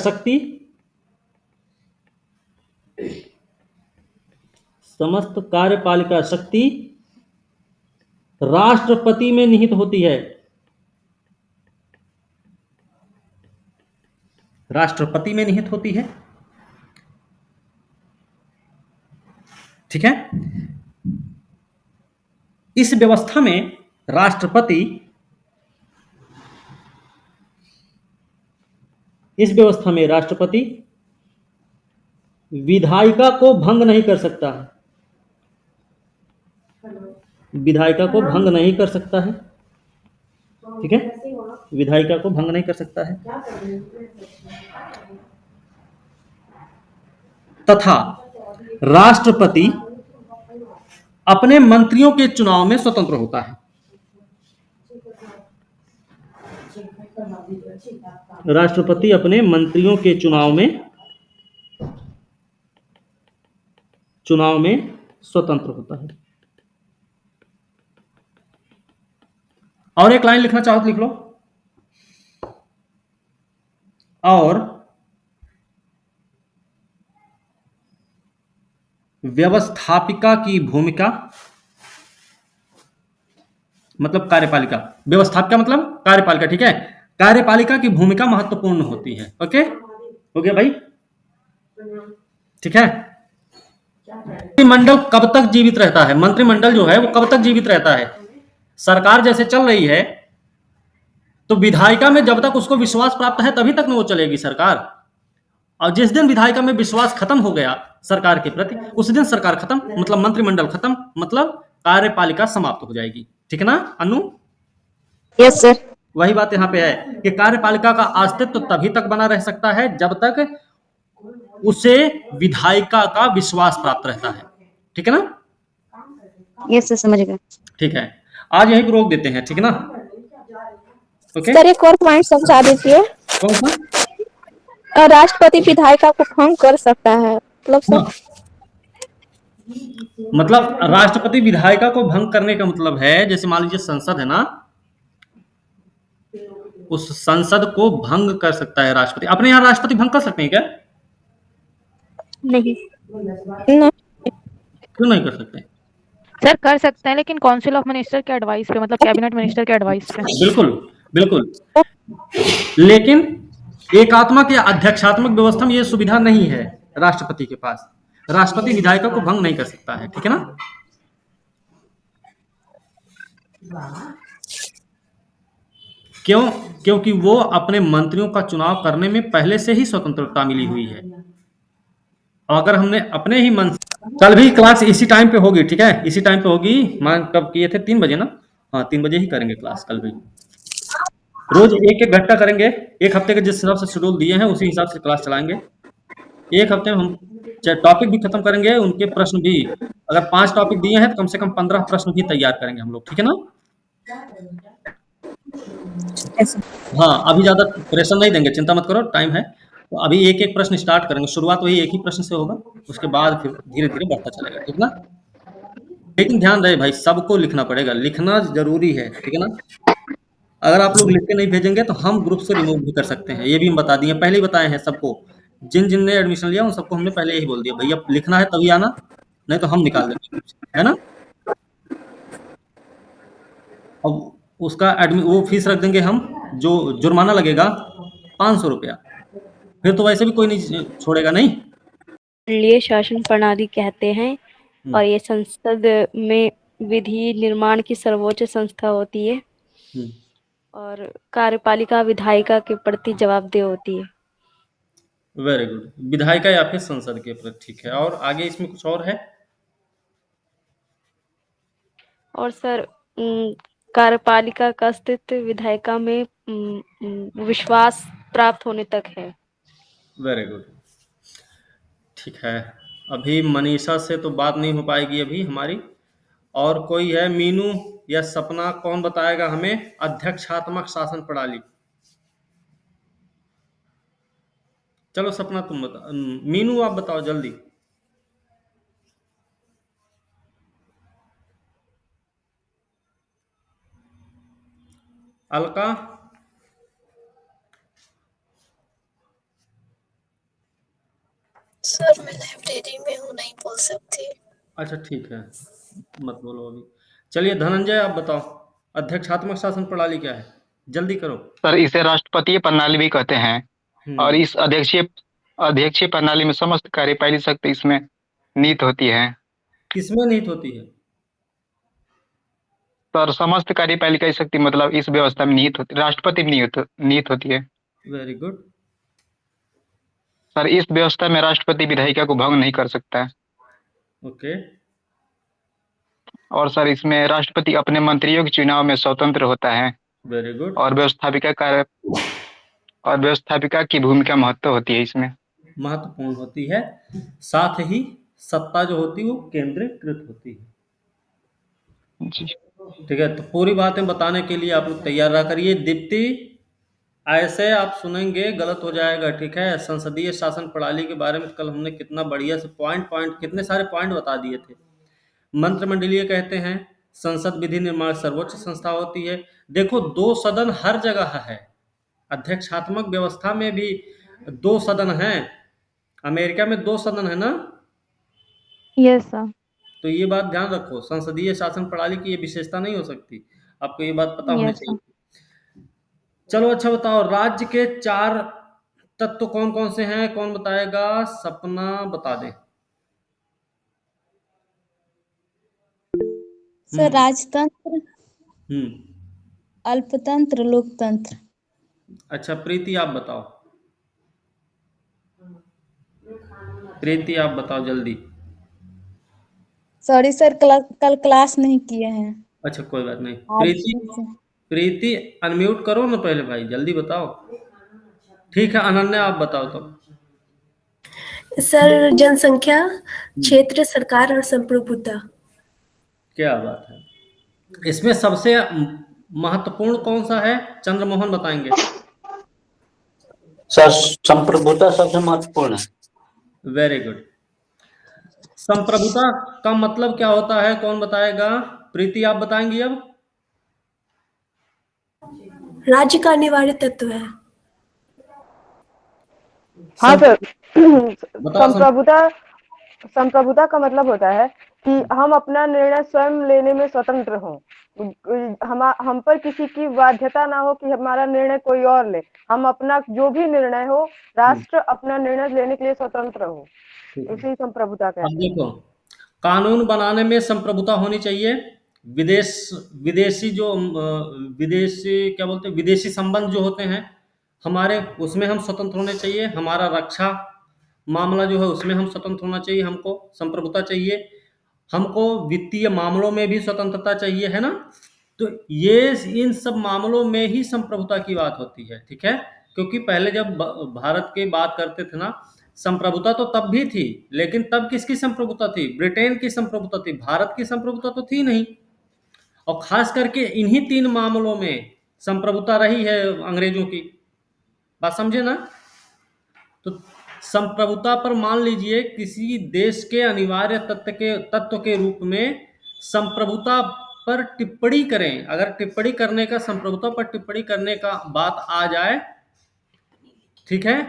शक्ति राष्ट्रपति में निहित होती है, राष्ट्रपति में निहित होती है। ठीक है। इस व्यवस्था में राष्ट्रपति विधायिका को भंग नहीं कर सकता है, विधायिका को भंग नहीं कर सकता है। ठीक है, विधायिका को भंग नहीं कर सकता है। तथा राष्ट्रपति अपने मंत्रियों के चुनाव में स्वतंत्र होता है। राष्ट्रपति अपने मंत्रियों के चुनाव में स्वतंत्र होता है। और एक लाइन लिखना चाहो तो लिख लो। और व्यवस्थापिका की भूमिका, मतलब कार्यपालिका, व्यवस्थापिका मतलब कार्यपालिका। ठीक है, कार्यपालिका की भूमिका महत्वपूर्ण होती है। ओके, हो गया भाई। ठीक है। मंत्रिमंडल कब तक जीवित रहता है? मंत्रिमंडल जो है वो कब तक जीवित रहता है? सरकार जैसे चल रही है तो विधायिका में जब तक उसको विश्वास प्राप्त है तभी तक न वो चलेगी सरकार। और जिस दिन विधायिका में विश्वास खत्म हो गया सरकार के प्रति, उस दिन सरकार खत्म, मतलब मंत्रिमंडल खत्म, मतलब कार्यपालिका समाप्त हो जाएगी। ठीक है ना अनु? Yes sir. वही बात यहाँ पे है कि कार्यपालिका का अस्तित्व तभी तक बना रह सकता है जब तक उसे विधायिका का विश्वास प्राप्त रहता है। ठीक है ना? यस सर, समझ गए। ठीक है, आज यहीं पर रोक देते हैं। ठीक है ना? ओके सर एक और पॉइंट समझा दीजिए। कौन सा? राष्ट्रपति विधायिका को भंग कर सकता है, मतलब सर? हाँ। मतलब राष्ट्रपति विधायिका को भंग करने का मतलब है, जैसे मान लीजिए संसद है ना, उस संसद को भंग कर सकता है राष्ट्रपति। अपने यहाँ राष्ट्रपति भंग कर सकते हैं क्या? नहीं। क्यों नहीं कर सकते? सर कर सकते हैं, लेकिन काउंसिल ऑफ मिनिस्टर के एडवाइस पे, मतलब कैबिनेट मिनिस्टर के एडवाइस पे। बिल्कुल बिल्कुल, लेकिन एकात्मक या अध्यक्षात्मक व्यवस्था में यह सुविधा नहीं है राष्ट्रपति के पास। राष्ट्रपति विधायिका को भंग नहीं कर सकता है। ठीक है ना? क्यों? क्योंकि वो अपने मंत्रियों का चुनाव करने में पहले से ही स्वतंत्रता मिली हुई है। अगर हमने अपने ही मन, कल भी क्लास इसी टाइम पे होगी। ठीक है, इसी टाइम पे होगी। मान कब किए थे? 3 बजे ना? हाँ, 3 बजे ही करेंगे क्लास कल भी। रोज एक एक घंटा करेंगे। एक हफ्ते के जिस हिसाब से शेड्यूल दिए हैं उसी हिसाब से क्लास चलाएंगे। एक हफ्ते में हम टॉपिक भी खत्म करेंगे, उनके प्रश्न भी। अगर 5 टॉपिक दिए हैं तो कम से कम 15 प्रश्न भी तैयार करेंगे हम लोग। ठीक है ना? हाँ, अभी ज्यादा प्रेशर नहीं देंगे, चिंता मत करो, टाइम है। तो अभी एक एक प्रश्न स्टार्ट करेंगे। शुरुआत वही एक ही प्रश्न से होगा, उसके बाद फिर धीरे धीरे बढ़ता चलेगा। ठीक ना? लेकिन ध्यान रहे भाई, सबको लिखना पड़ेगा, लिखना जरूरी है। ठीक है ना? अगर आप लोग लिख के नहीं भेजेंगे तो हम ग्रुप से रिमूव भी कर सकते हैं। ये भी हम बता दिए, पहले ही बताए हैं सबको। जिन जिन ने एडमिशन लिया उन सबको हमने पहले ही बोल दिया, भैया लिखना है तभी आना, नहीं तो हम निकाल देंगे, है ना? अब उसका वो फीस रख देंगे हम, जो जुर्माना लगेगा 500 रुपया। फिर तो वैसे भी कोई नहीं छोड़ेगा, नहीं। लिए शासन प्रणाली कहते हैं और ये संसद में विधि निर्माण की सर्वोच्च संस्था होती है और कार्यपालिका विधायिका के प्रति जवाबदेह होती है। वेरी गुड, विधायिका या फिर संसद के प्रति। ठीक है, और आगे इसमें कुछ और है? और सर कार्यपालिका का अस्तित्व विधायिका में विश्वास प्राप्त होने तक है। Very good. ठीक है, अभी मनीषा से तो बात नहीं हो पाएगी अभी हमारी। और कोई है, मीनू या सपना, कौन बताएगा हमें अध्यक्षात्मक शासन प्रणाली? चलो सपना तुम बता, मीनू आप बताओ जल्दी। अलका? सर मैं लाइब्रेरी में हूँ, नहीं बोल सकती। अच्छा ठीक है, मत बोलो अभी। चलिए धनंजय आप बताओ, अध्यक्षात्मक शासन प्रणाली क्या है? जल्दी करो। सर इसे राष्ट्रपतीय प्रणाली भी कहते हैं और इस अध्यक्षीय अध्यक्षीय प्रणाली में समस्त कार्यपालिक शक्ति इसमें नीत होती है। किसमें निहित होती है? सर समस्त कार्यपालिका शक्ति मतलब इस व्यवस्था में निहित होती, राष्ट्रपति में निहित होती है। Very good. सर इस व्यवस्था में राष्ट्रपति विधायिका को भंग नहीं कर सकता है। ओके। और सर इसमें राष्ट्रपति अपने मंत्रियों के चुनाव में स्वतंत्र होता है। Very good. और व्यवस्थापिका की भूमिका महत्व होती है इसमें। महत्वपूर्ण होती है, साथ ही सत्ता जो होती है वो केंद्रीकृत होती है। जी ठीक है, तो पूरी बातें बताने के लिए आप लोग तैयार रहा करिए। दीप्ति, ऐसे आप सुनेंगे गलत हो जाएगा, ठीक है? संसदीय शासन प्रणाली के बारे में कल हमने कितना बढ़िया से पॉइंट कितने सारे पॉइंट बता दिए थे। मंत्रिमंडलीय कहते हैं, संसद विधि निर्माण सर्वोच्च संस्था होती है। देखो 2 सदन हर जगह है, अध्यक्षात्मक व्यवस्था में भी 2 सदन हैं। अमेरिका में 2 सदन है ना? Yes sir. तो ये बात ध्यान रखो, संसदीय शासन प्रणाली की ये विशेषता नहीं हो सकती, आपको ये बात पता होनी यस चाहिए। सर। चलो अच्छा बताओ, राज्य के 4 तत्व कौन कौन से हैं? कौन बताएगा? सपना बता दे। सर राजतंत्र, हम्म। अल्पतंत्र, लोकतंत्र। अच्छा प्रीति आप बताओ, प्रीति आप बताओ जल्दी। सॉरी सर, कल क्लास नहीं किए हैं। अच्छा कोई बात नहीं। आज प्रीति अनम्यूट करो ना पहले भाई, जल्दी बताओ। ठीक है अनन्या आप बताओ तब। सर जनसंख्या, क्षेत्र, सरकार और संप्रभुता। क्या बात है। इसमें सबसे महत्वपूर्ण कौन सा है? चंद्रमोहन बताएंगे। सर संप्रभुता सबसे महत्वपूर्ण है। Very good. संप्रभुता का मतलब क्या होता है? कौन बताएगा? प्रीति आप बताएंगी अब। राज्य का अनिवार्य तत्व है। हाँ सर। बताओ। संप्रभुता का मतलब होता है कि हम अपना निर्णय स्वयं लेने में स्वतंत्र हों। हम पर किसी की बाध्यता ना हो कि हमारा निर्णय कोई और ले। हम अपना जो भी निर्णय हो, राष्ट्र अपना निर्णय लेने के लिए स्वतंत्र हो, इसी संप्रभुता अब कहते हैं। देखो, कानून बनाने में संप्रभुता होनी चाहिए। विदेशी जो विदेशी क्या बोलते हैं, विदेशी संबंध जो होते हैं हमारे, उसमें हम स्वतंत्र होने चाहिए। हमारा रक्षा मामला जो है उसमें हम स्वतंत्र होना चाहिए, हमको संप्रभुता चाहिए। हमको वित्तीय मामलों में भी स्वतंत्रता चाहिए, है ना? तो ये इन सब मामलों में ही संप्रभुता की बात होती है, ठीक है? क्योंकि पहले जब भारत की बात करते थे ना, संप्रभुता तो तब भी थी, लेकिन तब किसकी संप्रभुता थी? ब्रिटेन की संप्रभुता थी, भारत की संप्रभुता तो थी नहीं। और खास करके इन्हीं 3 मामलों में संप्रभुता रही है अंग्रेजों की। बात समझे ना? तो संप्रभुता पर मान लीजिए किसी देश के अनिवार्य तत्व के रूप में संप्रभुता पर टिप्पणी करें, अगर टिप्पणी करने का, संप्रभुता पर टिप्पणी करने का बात आ जाए, ठीक है,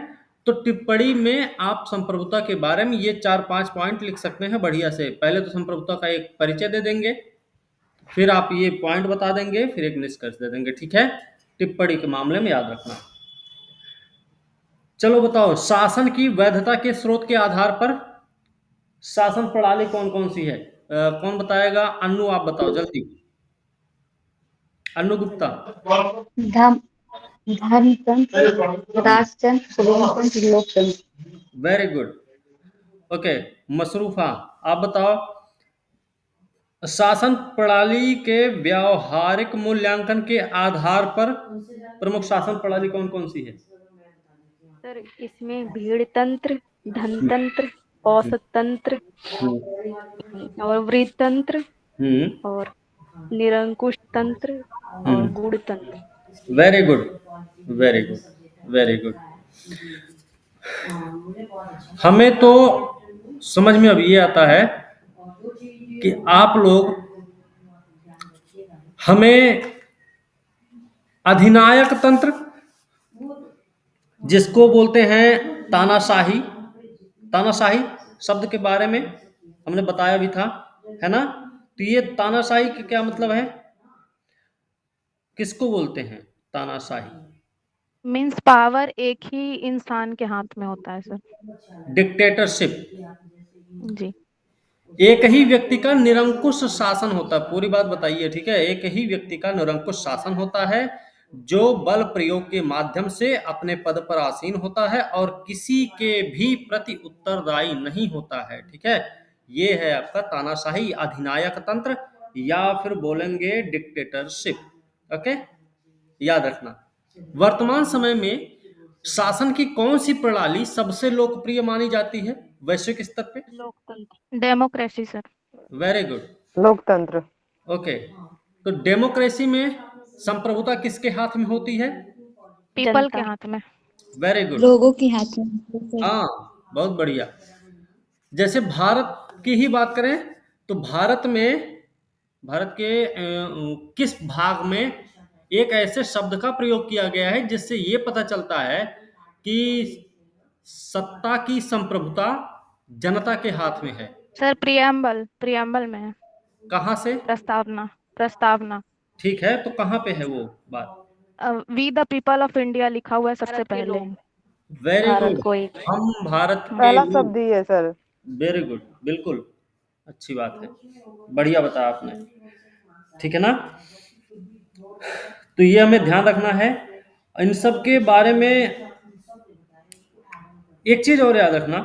तो टिप्पणी में आप संप्रभुता के बारे में ये 4-5 पॉइंट लिख सकते हैं बढ़िया से। पहले तो संप्रभुता का एक परिचय दे देंगे, फिर आप ये पॉइंट बता देंगे, फिर एक निष्कर्ष दे देंगे, ठीक है? टिप्पणी के मामले में याद रखना। चलो बताओ, शासन की वैधता के स्रोत के आधार पर शासन प्रणाली कौन कौन सी है? कौन बताएगा? अन्नू आप बताओ जल्दी। अन्नू गुप्ता। धर्मतंत्र, राजतंत्र, लोकतंत्र, लोकतंत्र। Very good. ओके, मसरूफा आप बताओ। शासन प्रणाली के व्यावहारिक मूल्यांकन के आधार पर प्रमुख शासन प्रणाली कौन कौन सी है? सर इसमें भीड़ तंत्र, धनतंत्र, औसत तंत्र और वृत्त तंत्र और निरंकुश तंत्र और गूढ़ तंत्र। Very good, very good, very good. हमें तो समझ में अब ये आता है कि आप लोग हमें अधिनायक तंत्र, जिसको बोलते हैं तानाशाही, तानाशाही शब्द के बारे में हमने बताया भी था, है ना? तो ये तानाशाही का क्या मतलब है? किसको बोलते हैं तानाशाही? मीन्स पावर एक ही इंसान के हाथ में होता है सर। डिक्टेटरशिप, जी। एक ही व्यक्ति का निरंकुश शासन होता है। पूरी बात बताइए, ठीक है? एक ही व्यक्ति का निरंकुश शासन होता है जो बल प्रयोग के माध्यम से अपने पद पर आसीन होता है और किसी के भी प्रति उत्तरदायी नहीं होता है, ठीक है? ये है आपका तानाशाही, अधिनायक तंत्र, या फिर बोलेंगे डिक्टेटरशिप। ओके, याद रखना। वर्तमान समय में शासन की कौन सी प्रणाली सबसे लोकप्रिय मानी जाती है वैश्विक स्तर पे? लोकतंत्र, डेमोक्रेसी सर। वेरी गुड, लोकतंत्र। ओके। तो डेमोक्रेसी में संप्रभुता किसके हाथ में होती है? पीपल के हाथ में। वेरी गुड, लोगों के हाथ में। हाँ, बहुत बढ़िया। जैसे भारत की ही बात करें तो भारत के किस भाग में एक ऐसे शब्द का प्रयोग किया गया है जिससे ये पता चलता है कि सत्ता की संप्रभुता जनता के हाथ में है? सर प्रियम्बल में है। कहाँ से? प्रस्तावना। ठीक है, तो कहाँ पे है वो बात? We the people of India लिखा हुआ है सबसे पहले। वेरी भारत गुड, को एक हम भारत के पहला लोग। शब्द ही है सर। वेरी गुड, बिल्कुल अच्छी बात है, बढ़िया बताया आपने, ठीक है ना? तो ये हमें ध्यान रखना है। इन सब के बारे में एक चीज और याद रखना।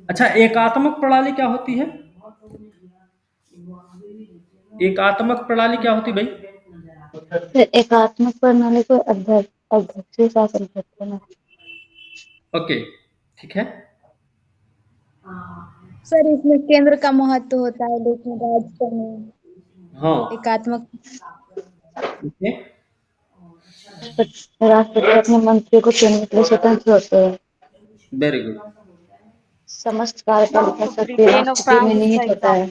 अच्छा, एकात्मक प्रणाली क्या होती है? एकात्मक प्रणाली क्या होती भाई? एकात्मक प्रणाली को अध्यक्षीय शासन कहते हैं। ओके, ठीक है। सर इसमें केंद्र का महत्व होता है लेकिन राज्य में हाँ, एकात्मक। ओके, राष्ट्रपति अपने मंत्री को चुनने के लिए स्वतंत्र होते हैं। Very good. समस्त कार्यपालिका शक्ति राष्ट्रपति में निहित होता है।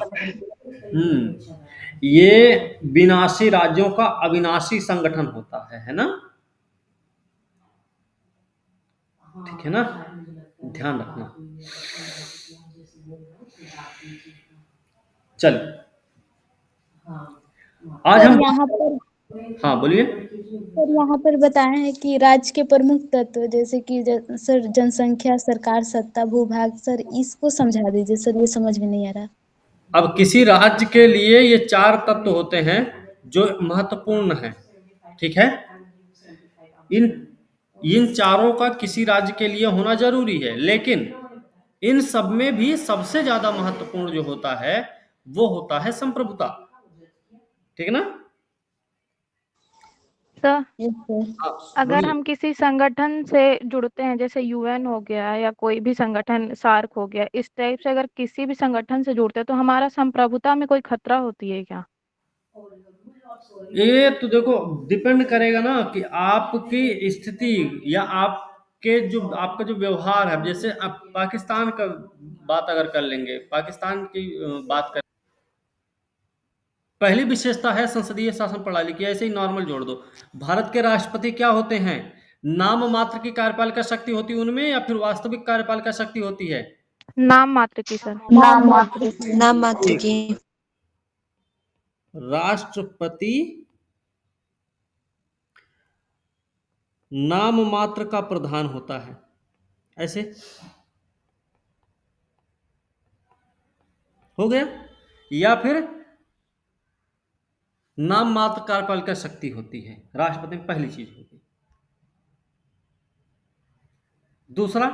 ये विनाशी राज्यों का अविनाशी संगठन होता है ना? ठीक है ना, ध्यान रखना। चलिए आज सर हम यहाँ पर हाँ बोलिए। सर यहाँ पर बताए हैं कि राज्य के प्रमुख तत्व जैसे कि सर जनसंख्या, सरकार, सत्ता, भूभाग। सर इसको समझा दीजिए सर, ये समझ में नहीं आ रहा। अब किसी राज्य के लिए ये 4 तत्व होते हैं जो महत्वपूर्ण हैं, ठीक है? इन चारों का किसी राज्य के लिए होना जरूरी है, लेकिन इन सब में भी सबसे ज्यादा महत्वपूर्ण जो होता है वो होता है संप्रभुता, ठीक है ना? Sir yes sir. अगर हम किसी संगठन से जुड़ते हैं, जैसे यूएन हो गया या कोई भी संगठन, सार्क हो गया, इस टाइप से अगर किसी भी संगठन से जुड़ते हैं तो हमारा संप्रभुता में कोई खतरा होती है क्या? ये तो देखो डिपेंड करेगा ना कि आपकी स्थिति या आपका जो व्यवहार है। जैसे आप पाकिस्तान का बात अगर कर लेंगे, पाकिस्तान की बात कर, पहली विशेषता है संसदीय शासन प्रणाली की। ऐसे ही नॉर्मल जोड़ दो। भारत के राष्ट्रपति क्या होते हैं? नाम मात्र की कार्यपालिका शक्ति होती है उनमें या फिर वास्तविक कार्यपालिका शक्ति होती है? नाम मात्र की सर। नाम मात्र की। राष्ट्रपति नाम मात्र का प्रधान होता है, ऐसे हो गया। या फिर नाम मात्र कार्यपालिका शक्ति होती है, राष्ट्रपति में पहली चीज होती है। दूसरा,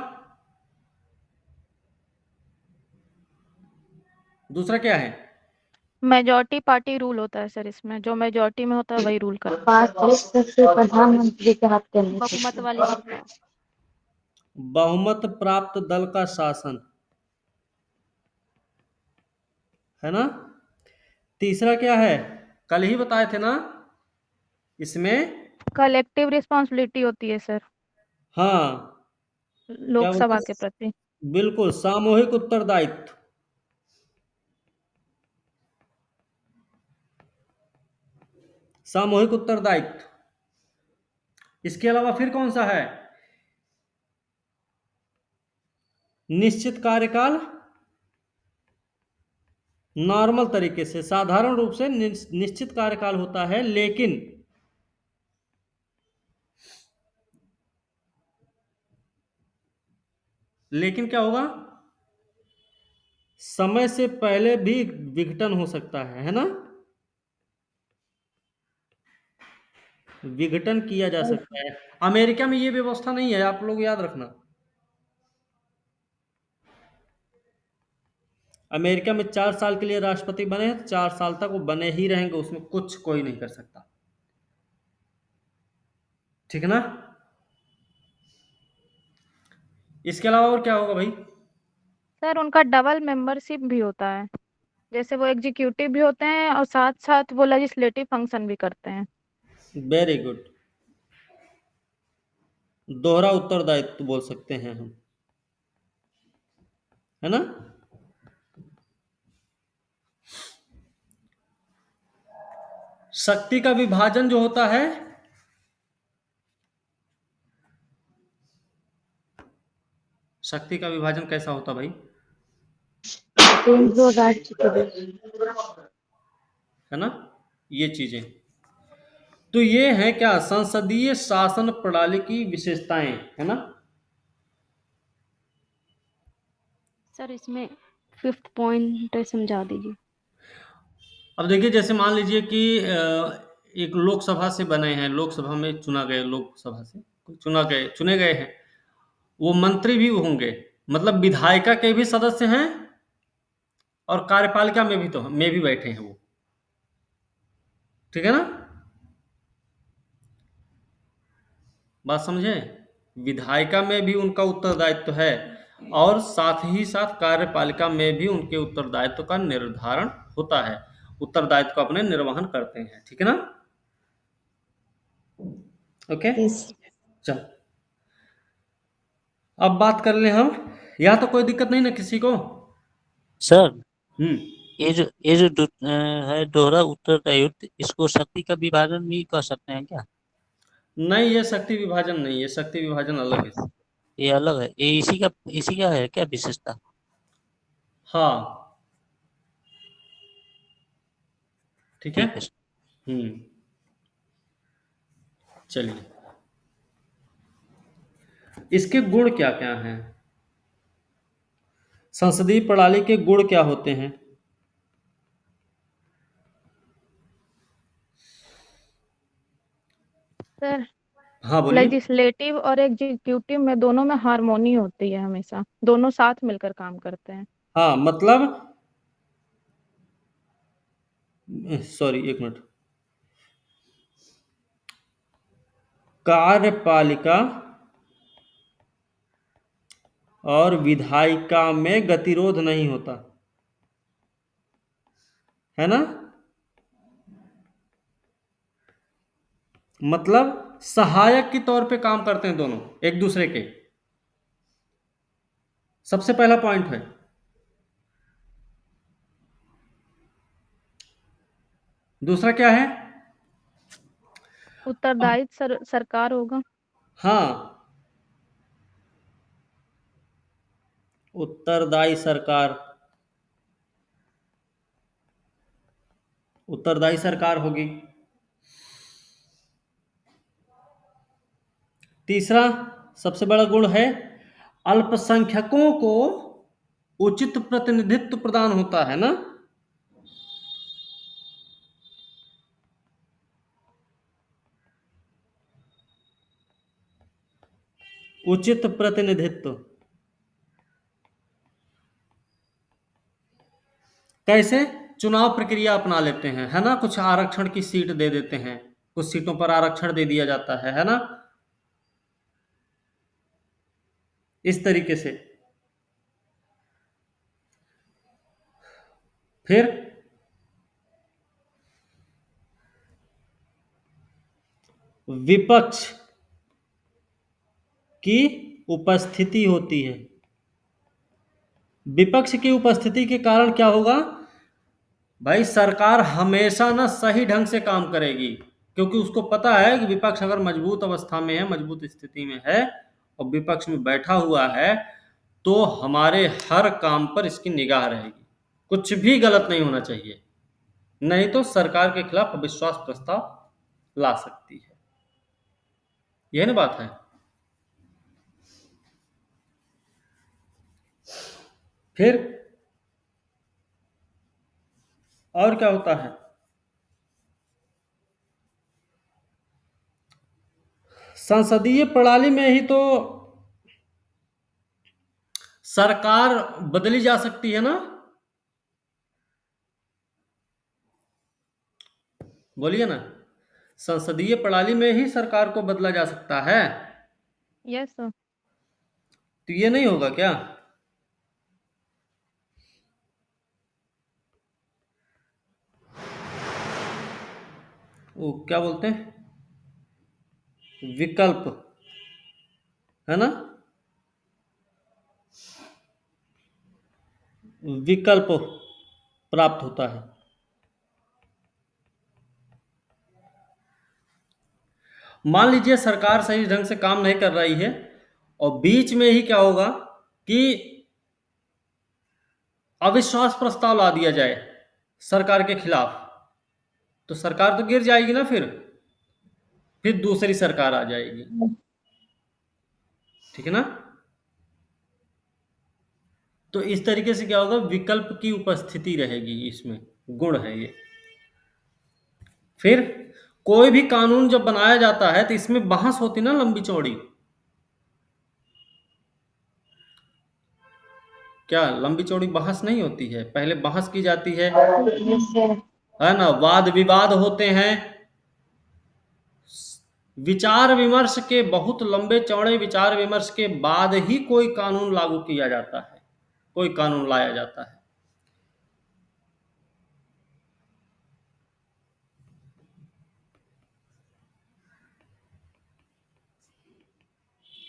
दूसरा क्या है? मेजॉरिटी पार्टी रूल होता है सर, इसमें जो मेजॉरिटी में होता है वही रूल करता है। पार्टी सबसे प्रधानमंत्री के हाथ के अंदर बहुमत वाली सत्ता। बहुमत प्राप्त दल का शासन, है ना। तीसरा क्या है? कल ही बताए थे ना इसमें। कलेक्टिव रिस्पॉन्सिबिलिटी होती है सर हाँ, क्या बोलते लोकसभा हैं? के प्रति। बिल्कुल, सामूहिक उत्तरदायित्व। सामूहिक उत्तरदायित्व। इसके अलावा फिर कौन सा है? निश्चित कार्यकाल, नॉर्मल तरीके से साधारण रूप से निश्चित कार्यकाल होता है, लेकिन क्या होगा? समय से पहले भी विघटन हो सकता है ना। विघटन किया जा सकता है। अमेरिका में ये व्यवस्था नहीं है, आप लोग याद रखना। अमेरिका में 4 साल के लिए राष्ट्रपति बने हैं, 4 साल तक वो बने ही रहेंगे, उसमें कुछ कोई नहीं कर सकता। ठीक है ना। इसके अलावा और क्या होगा भाई? सर उनका डबल मेंबरशिप भी होता है, जैसे वो एग्जीक्यूटिव भी होते हैं और साथ साथ वो लेजिस्लेटिव फंक्शन भी करते हैं। Very good. दोहरा उत्तरदायित्व बोल सकते हैं हम, है ना। शक्ति का विभाजन जो होता है, शक्ति का विभाजन कैसा होता भाई? केंद्र और राज्य के बीच। है ना, ये चीजें। तो ये है क्या, संसदीय शासन प्रणाली की विशेषताएं, है ना। सर इसमें 5th पॉइंट समझा दीजिए। अब देखिए, जैसे मान लीजिए कि एक लोकसभा से बने हैं, लोकसभा में चुना गए, लोकसभा से चुने गए हैं, वो मंत्री भी होंगे, मतलब विधायिका के भी सदस्य हैं और कार्यपालिका में भी बैठे हैं वो। ठीक है ना, बात समझे। विधायिका में भी उनका उत्तरदायित्व है और साथ ही साथ कार्यपालिका में भी उनके उत्तरदायित्व का निर्धारण होता है, उत्तरदायित्व का अपने निर्वहन करते हैं। ठीक है ना। ओके, चल अब बात कर ले हम। यहाँ तो कोई दिक्कत नहीं ना किसी को? सर हम्म ये जो है दोहरा उत्तरदायित्व, इसको शक्ति का विभाजन भी कह सकते हैं क्या? नहीं, ये शक्ति विभाजन नहीं है, शक्ति विभाजन अलग है। ये अलग है, ये इसी का है क्या विशेषता? हाँ, ठीक है। ठीक है सर। चलिए, इसके गुण क्या क्या हैं? संसदीय प्रणाली के गुण क्या होते हैं? सर हाँ बोलिए। लेजिस्लेटिव और एग्जीक्यूटिव में दोनों में हार्मोनी होती है, हमेशा दोनों साथ मिलकर काम करते हैं। हाँ मतलब, सॉरी एक मिनट, कार्यपालिका और विधायिका में गतिरोध नहीं होता, है ना। मतलब सहायक के तौर पे काम करते हैं दोनों एक दूसरे के। सबसे पहला पॉइंट है। दूसरा क्या है? उत्तरदायित्व सरकार होगा। हाँ, उत्तरदायी सरकार, उत्तरदायी सरकार होगी। तीसरा सबसे बड़ा गुण है, अल्पसंख्यकों को उचित प्रतिनिधित्व प्रदान होता है ना। उचित प्रतिनिधित्व, कैसे? चुनाव प्रक्रिया अपना लेते हैं, है ना? कुछ आरक्षण की सीट दे देते हैं, कुछ सीटों पर आरक्षण दे दिया जाता है ना? इस तरीके से। फिर विपक्ष की उपस्थिति होती है। विपक्ष की उपस्थिति के कारण क्या होगा भाई? सरकार हमेशा ना सही ढंग से काम करेगी, क्योंकि उसको पता है कि विपक्ष अगर मजबूत अवस्था में है, मजबूत स्थिति में है और विपक्ष में बैठा हुआ है, तो हमारे हर काम पर इसकी निगाह रहेगी, कुछ भी गलत नहीं होना चाहिए, नहीं तो सरकार के खिलाफ अविश्वास प्रस्ताव ला सकती है। यह ना बात है। फिर और क्या होता है? संसदीय प्रणाली में ही तो सरकार बदली जा सकती है ना? बोलिए ना। संसदीय प्रणाली में ही सरकार को बदला जा सकता है। Yes sir. तो ये नहीं होगा क्या? वो क्या बोलते हैं, विकल्प, है ना? विकल्प प्राप्त होता है। मान लीजिए सरकार सही ढंग से काम नहीं कर रही है और बीच में ही क्या होगा कि अविश्वास प्रस्ताव ला दिया जाए सरकार के खिलाफ, तो सरकार तो गिर जाएगी ना। फिर दूसरी सरकार आ जाएगी, ठीक है ना? तो इस तरीके से क्या होगा, विकल्प की उपस्थिति रहेगी, इसमें गुण है ये। फिर कोई भी कानून जब बनाया जाता है तो इसमें बहस होती ना लंबी चौड़ी। क्या लंबी चौड़ी बहस नहीं होती है? पहले बहस की जाती है ना? वाद विवाद होते हैं, विचार विमर्श के, बहुत लंबे चौड़े विचार विमर्श के बाद ही कोई कानून लागू किया जाता है, कोई कानून लाया जाता है।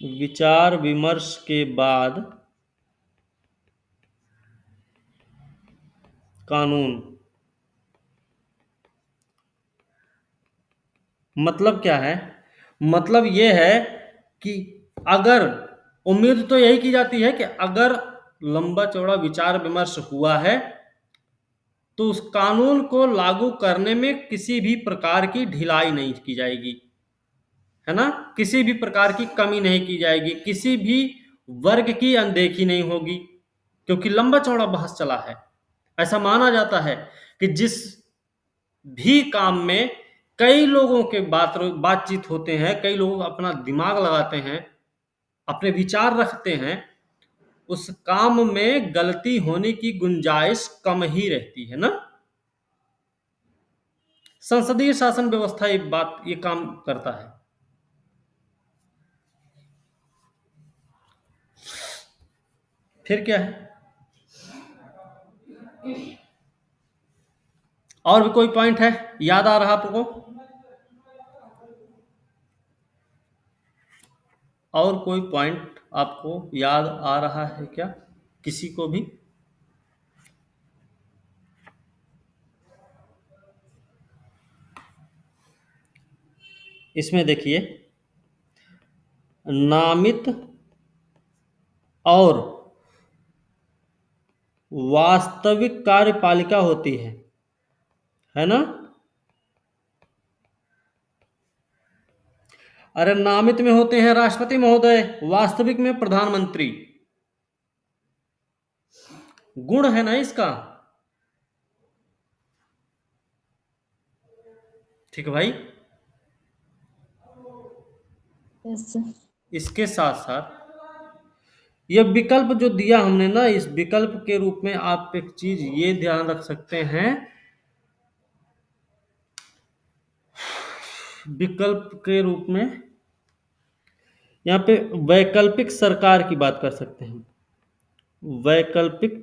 विचार विमर्श के बाद कानून, मतलब क्या है? मतलब यह है कि अगर, उम्मीद तो यही की जाती है कि अगर लंबा चौड़ा विचार विमर्श हुआ है तो उस कानून को लागू करने में किसी भी प्रकार की ढिलाई नहीं की जाएगी, है ना? किसी भी प्रकार की कमी नहीं की जाएगी, किसी भी वर्ग की अनदेखी नहीं होगी, क्योंकि लंबा चौड़ा बहस चला है। ऐसा माना जाता है कि जिस भी काम में कई लोगों के बातचीत होते हैं, कई लोग अपना दिमाग लगाते हैं, अपने विचार रखते हैं, उस काम में गलती होने की गुंजाइश कम ही रहती है ना? संसदीय शासन व्यवस्था ये काम करता है। फिर क्या है? और भी कोई पॉइंट है याद आ रहा आपको? और कोई पॉइंट आपको याद आ रहा है क्या, किसी को भी? इसमें देखिए, नामित और वास्तविक कार्यपालिका होती है ना? अरे नामित में होते हैं राष्ट्रपति महोदय, वास्तविक में प्रधानमंत्री। गुण है ना इसका, ठीक है भाई? यस। इसके साथ साथ ये विकल्प जो दिया हमने ना, इस विकल्प के रूप में आप एक चीज ये ध्यान रख सकते हैं, विकल्प के रूप में यहाँ पे वैकल्पिक सरकार की बात कर सकते हैं। वैकल्पिक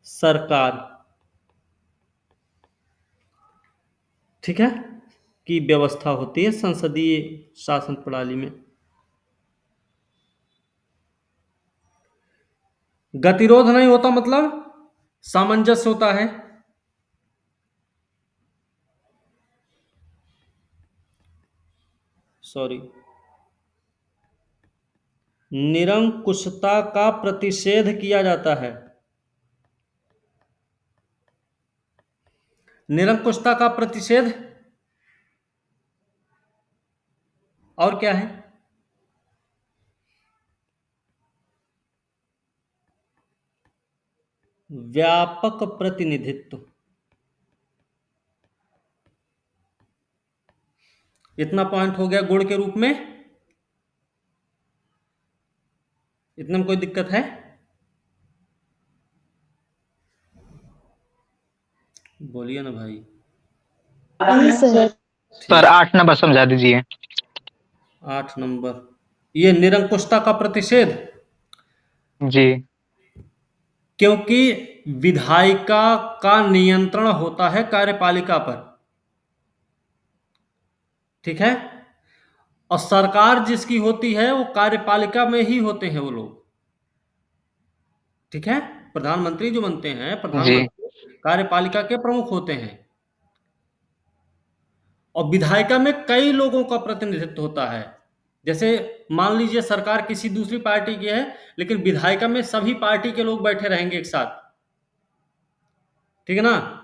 सरकार, ठीक है, की व्यवस्था होती है संसदीय शासन प्रणाली में। गतिरोध नहीं होता मतलब सामंजस्य होता है। सॉरी, निरंकुशता का प्रतिषेध किया जाता है। निरंकुशता का प्रतिषेध और क्या है? व्यापक प्रतिनिधित्व। इतना पॉइंट हो गया गुण के रूप में। इतने में कोई दिक्कत है? बोलिए ना भाई। नहीं सर। सर 8 नंबर समझा दीजिए। 8 नंबर, ये निरंकुशता का प्रतिषेध। जी। क्योंकि विधायिका का नियंत्रण होता है कार्यपालिका पर, ठीक है, और सरकार जिसकी होती है वो कार्यपालिका में ही होते हैं वो लोग, ठीक है। प्रधानमंत्री जो बनते हैं, प्रधानमंत्री कार्यपालिका के प्रमुख होते हैं, और विधायिका में कई लोगों का प्रतिनिधित्व होता है। जैसे मान लीजिए सरकार किसी दूसरी पार्टी की है, लेकिन विधायिका में सभी पार्टी के लोग बैठे रहेंगे एक साथ, ठीक है ना।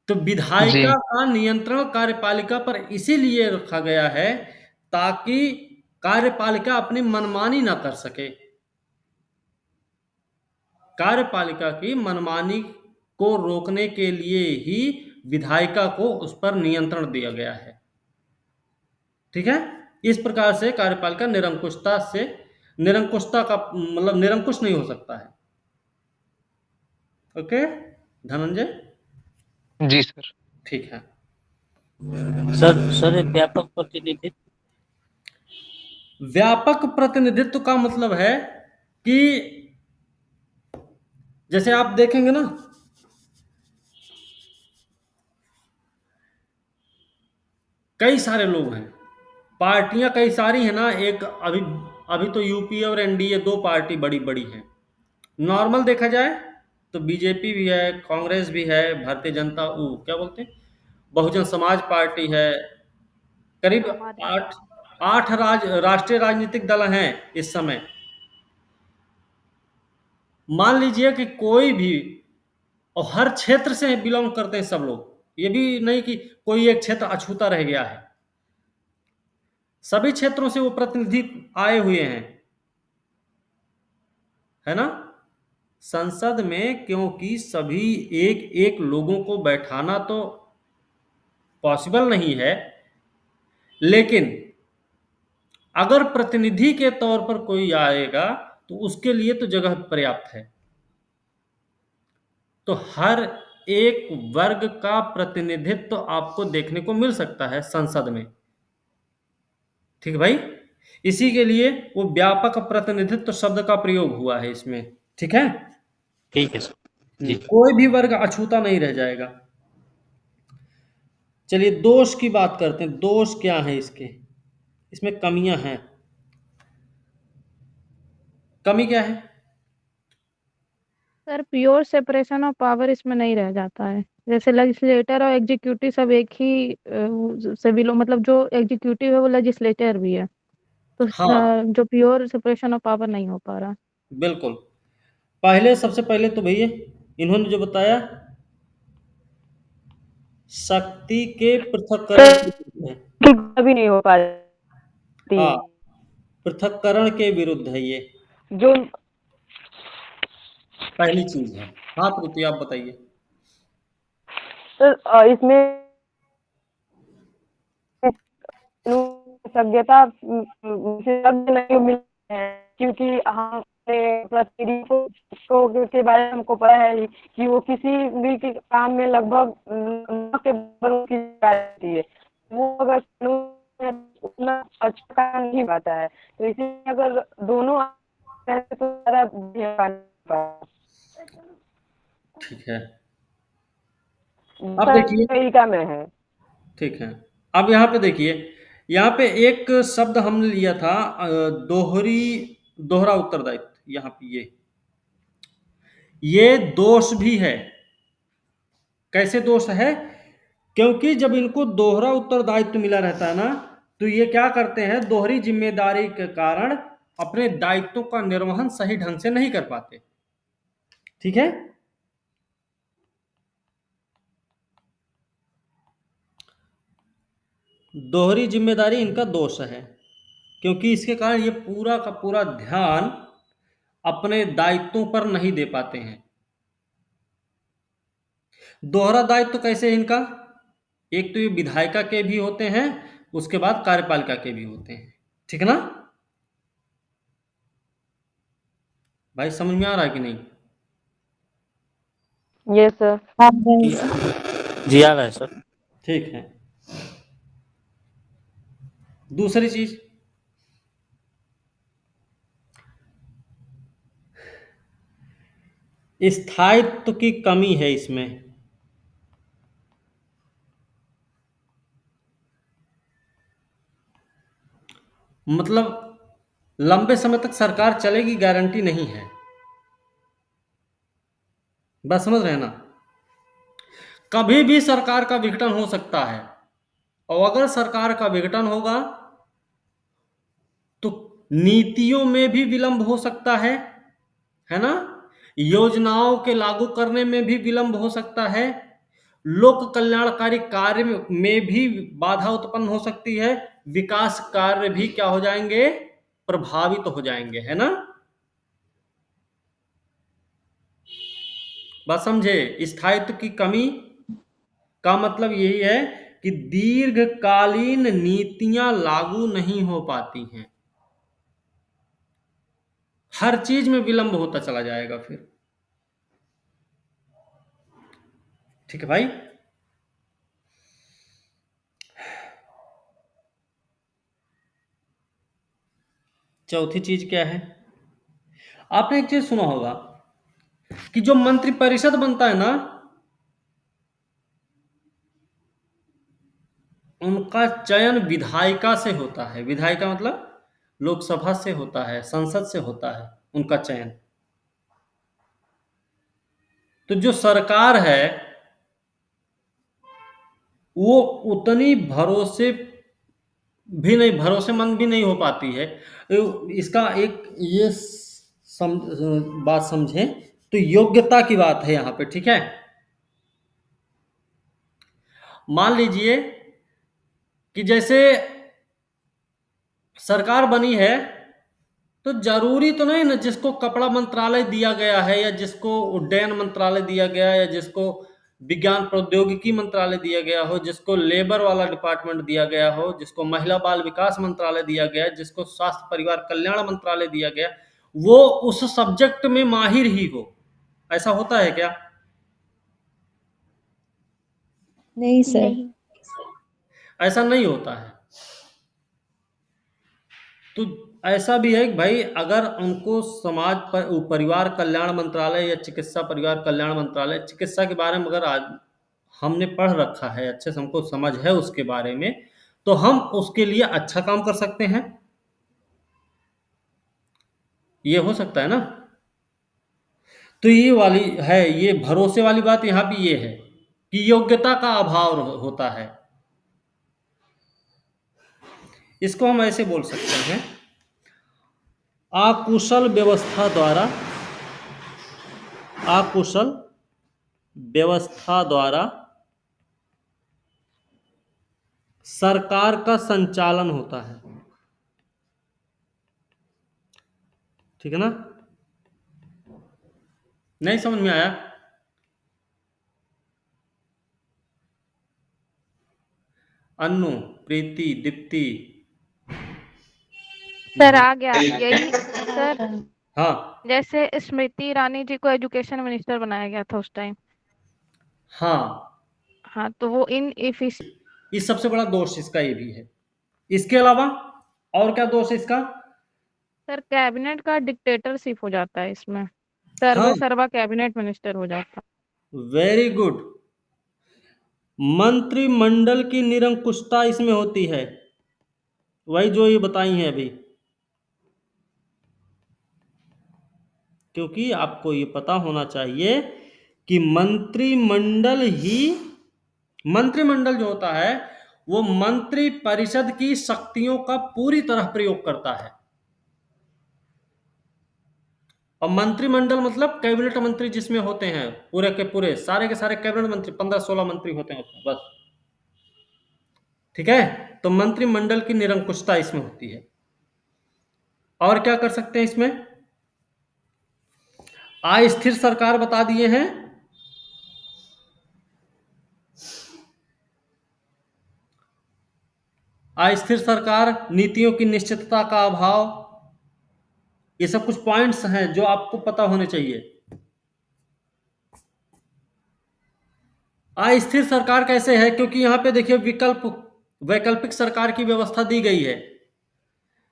तो विधायिका का नियंत्रण कार्यपालिका पर इसीलिए रखा गया है ताकि कार्यपालिका अपनी मनमानी ना कर सके। कार्यपालिका की मनमानी को रोकने के लिए ही विधायिका को उस पर नियंत्रण दिया गया है, ठीक है। इस प्रकार से कार्यपालिका निरंकुशता का मतलब निरंकुश नहीं हो सकता है। ओके धनंजय? जी सर। ठीक है सर व्यापक प्रतिनिधित्व। व्यापक प्रतिनिधित्व का मतलब है कि जैसे आप देखेंगे ना, कई सारे लोग हैं, पार्टियां कई सारी हैं ना। एक अभी तो यूपीए और एनडीए 2 पार्टी बड़ी बड़ी हैं। नॉर्मल देखा जाए तो बीजेपी भी है, कांग्रेस भी है, भारतीय जनता क्या बोलते हैं, बहुजन समाज पार्टी है। करीब 8 राष्ट्रीय राजनीतिक दल हैं इस समय। मान लीजिए कि कोई भी, और हर क्षेत्र से बिलोंग करते हैं सब लोग, ये भी नहीं कि कोई एक क्षेत्र अछूता रह गया है, सभी क्षेत्रों से वो प्रतिनिधि आए हुए हैं, है ना, संसद में। क्योंकि सभी एक एक लोगों को बैठाना तो पॉसिबल नहीं है, लेकिन अगर प्रतिनिधि के तौर पर कोई आएगा तो उसके लिए तो जगह पर्याप्त है। तो हर एक वर्ग का प्रतिनिधित्व आपको देखने को मिल सकता है संसद में, ठीक है भाई। इसी के लिए वो व्यापक प्रतिनिधित्व शब्द का प्रयोग हुआ है इसमें, ठीक है। ठीक है सर जी। कोई भी वर्ग अछूता नहीं रह जाएगा। चलिए दोष की बात करते हैं। दोष क्या है इसके, इसमें कमियां हैं। कमी क्या है? Sir pure separation of power इसमें नहीं रह जाता है। जैसे लेजिस्लेटर और एग्जीक्यूटिव सब एक ही से बिलो, मतलब जो एग्जीक्यूटिव है वो लेजिस्लेटर भी है, तो हाँ जो प्योर सेपरेशन ऑफ पावर नहीं हो पा रहा। बिल्कुल। सबसे पहले तो भैया इन्होंने जो बताया शक्ति के पृथक्करण है, भी नहीं हो पाती। हाँ पृथक्करण के विरुद्ध है ये, जो पहली चीज है। हाँ प्रीति आप बताइए। तो इसमें सभ्यता विशेषज्ञ नहीं मिलते हैं, क्योंकि हम प्रतिनिधि को के बारे में हमको पता है ही कि वो किसी भी के काम में लगभग के बराबर की जाती है। वो अगर कानून में उतना अच्छा काम नहीं पाता है, तो इसलिए अगर दोनों तो ज़्यादा ठीक है, अब देखिए तरीका में है। ठीक है, अब यहाँ पे देखिए, यहाँ पे एक शब्द हमने लिया था दोहरा उत्तरदायित्व। यहाँ पे ये दोष भी है। कैसे दोष है? क्योंकि जब इनको दोहरा उत्तरदायित्व मिला रहता है ना, तो ये क्या करते हैं, दोहरी जिम्मेदारी के कारण अपने दायित्वों का निर्वहन सही ढंग से नहीं कर पाते। ठीक है, दोहरी जिम्मेदारी इनका दोष है, क्योंकि इसके कारण ये पूरा का पूरा ध्यान अपने दायित्वों पर नहीं दे पाते हैं। दोहरा दायित्व कैसे इनका? एक तो ये विधायिका के भी होते हैं, उसके बाद कार्यपालिका के भी होते हैं। ठीक है ना भाई, समझ में आ रहा है कि नहीं? Yes sir. जी आ रहा है सर। ठीक है, दूसरी चीज, स्थायित्व की कमी है इसमें। मतलब लंबे समय तक सरकार चलेगी गारंटी नहीं है। बस समझ रहे हैं ना, कभी भी सरकार का विघटन हो सकता है, और अगर सरकार का विघटन होगा तो नीतियों में भी विलंब हो सकता है ना, योजनाओं के लागू करने में भी विलंब हो सकता है, लोक कल्याणकारी कार्य में भी बाधा उत्पन्न हो सकती है, विकास कार्य भी क्या हो जाएंगे, प्रभावित हो जाएंगे, है ना। बात समझे? स्थायित्व की कमी का मतलब यही है कि दीर्घकालीन नीतियां लागू नहीं हो पाती हैं, हर चीज में विलंब होता चला जाएगा फिर। ठीक है भाई, चौथी चीज क्या है? आपने एक चीज सुना होगा कि जो मंत्रिपरिषद बनता है ना, उनका चयन विधायिका से होता है। विधायिका मतलब लोकसभा से होता है, संसद से होता है उनका चयन। तो जो सरकार है वो उतनी भरोसेमंद भी नहीं हो पाती है। इसका एक ये बात समझें, तो योग्यता की बात है यहाँ पे। ठीक है, मान लीजिए कि जैसे सरकार बनी है, तो जरूरी तो नहीं ना जिसको कपड़ा मंत्रालय दिया गया है, या जिसको उड्डयन मंत्रालय दिया गया है, या जिसको विज्ञान प्रौद्योगिकी मंत्रालय दिया गया हो, जिसको लेबर वाला डिपार्टमेंट दिया गया हो, जिसको महिला बाल विकास मंत्रालय दिया गया, जिसको स्वास्थ्य परिवार कल्याण मंत्रालय दिया गया, वो उस सब्जेक्ट में माहिर ही हो। ऐसा होता है क्या? नहीं सर। ऐसा नहीं होता है। तो ऐसा भी है कि भाई अगर उनको परिवार कल्याण मंत्रालय या चिकित्सा परिवार कल्याण मंत्रालय, चिकित्सा के बारे में अगर आज हमने पढ़ रखा है, अच्छे से हमको समझ है उसके बारे में, तो हम उसके लिए अच्छा काम कर सकते हैं। ये हो सकता है ना। तो ये वाली है, ये भरोसे वाली बात यहाँ भी ये है कि योग्यता का अभाव होता है। इसको हम ऐसे बोल सकते हैं, अकुशल व्यवस्था द्वारा सरकार का संचालन होता है। ठीक है ना, नहीं समझ में आया? अन्नू, प्रीति, दीप्ति, सर आ गया यही सर। हाँ जैसे स्मृति ईरानी जी को एजुकेशन मिनिस्टर बनाया गया था उस टाइम। हाँ, हाँ, तो वो इन इस सबसे बड़ा दोष इसका ये भी है। इसके अलावा और क्या दोष है इसका? सर कैबिनेट का डिक्टेटरशिप हो जाता है इसमें, हाँ, सर्वा कैबिनेट मिनिस्टर हो जाता है। Very good. मंत्रिमंडल की निरंकुशता इसमें होती है, वही जो ये बताई है अभी। क्योंकि आपको ये पता होना चाहिए कि मंत्रिमंडल जो होता है वो मंत्री परिषद की शक्तियों का पूरी तरह प्रयोग करता है। और मंत्रिमंडल मतलब कैबिनेट मंत्री जिसमें होते हैं, पूरे के पूरे सारे के सारे कैबिनेट मंत्री, 15-16 मंत्री होते हैं उसमें बस। ठीक है, तो मंत्रिमंडल की निरंकुशता इसमें होती है। और क्या कर सकते हैं इसमें? अस्थिर सरकार बता दिए हैं। अस्थिर सरकार, नीतियों की निश्चितता का अभाव, ये सब कुछ पॉइंट्स हैं जो आपको पता होने चाहिए। अस्थिर सरकार कैसे है? क्योंकि यहां पे देखिए वैकल्पिक सरकार की व्यवस्था दी गई है।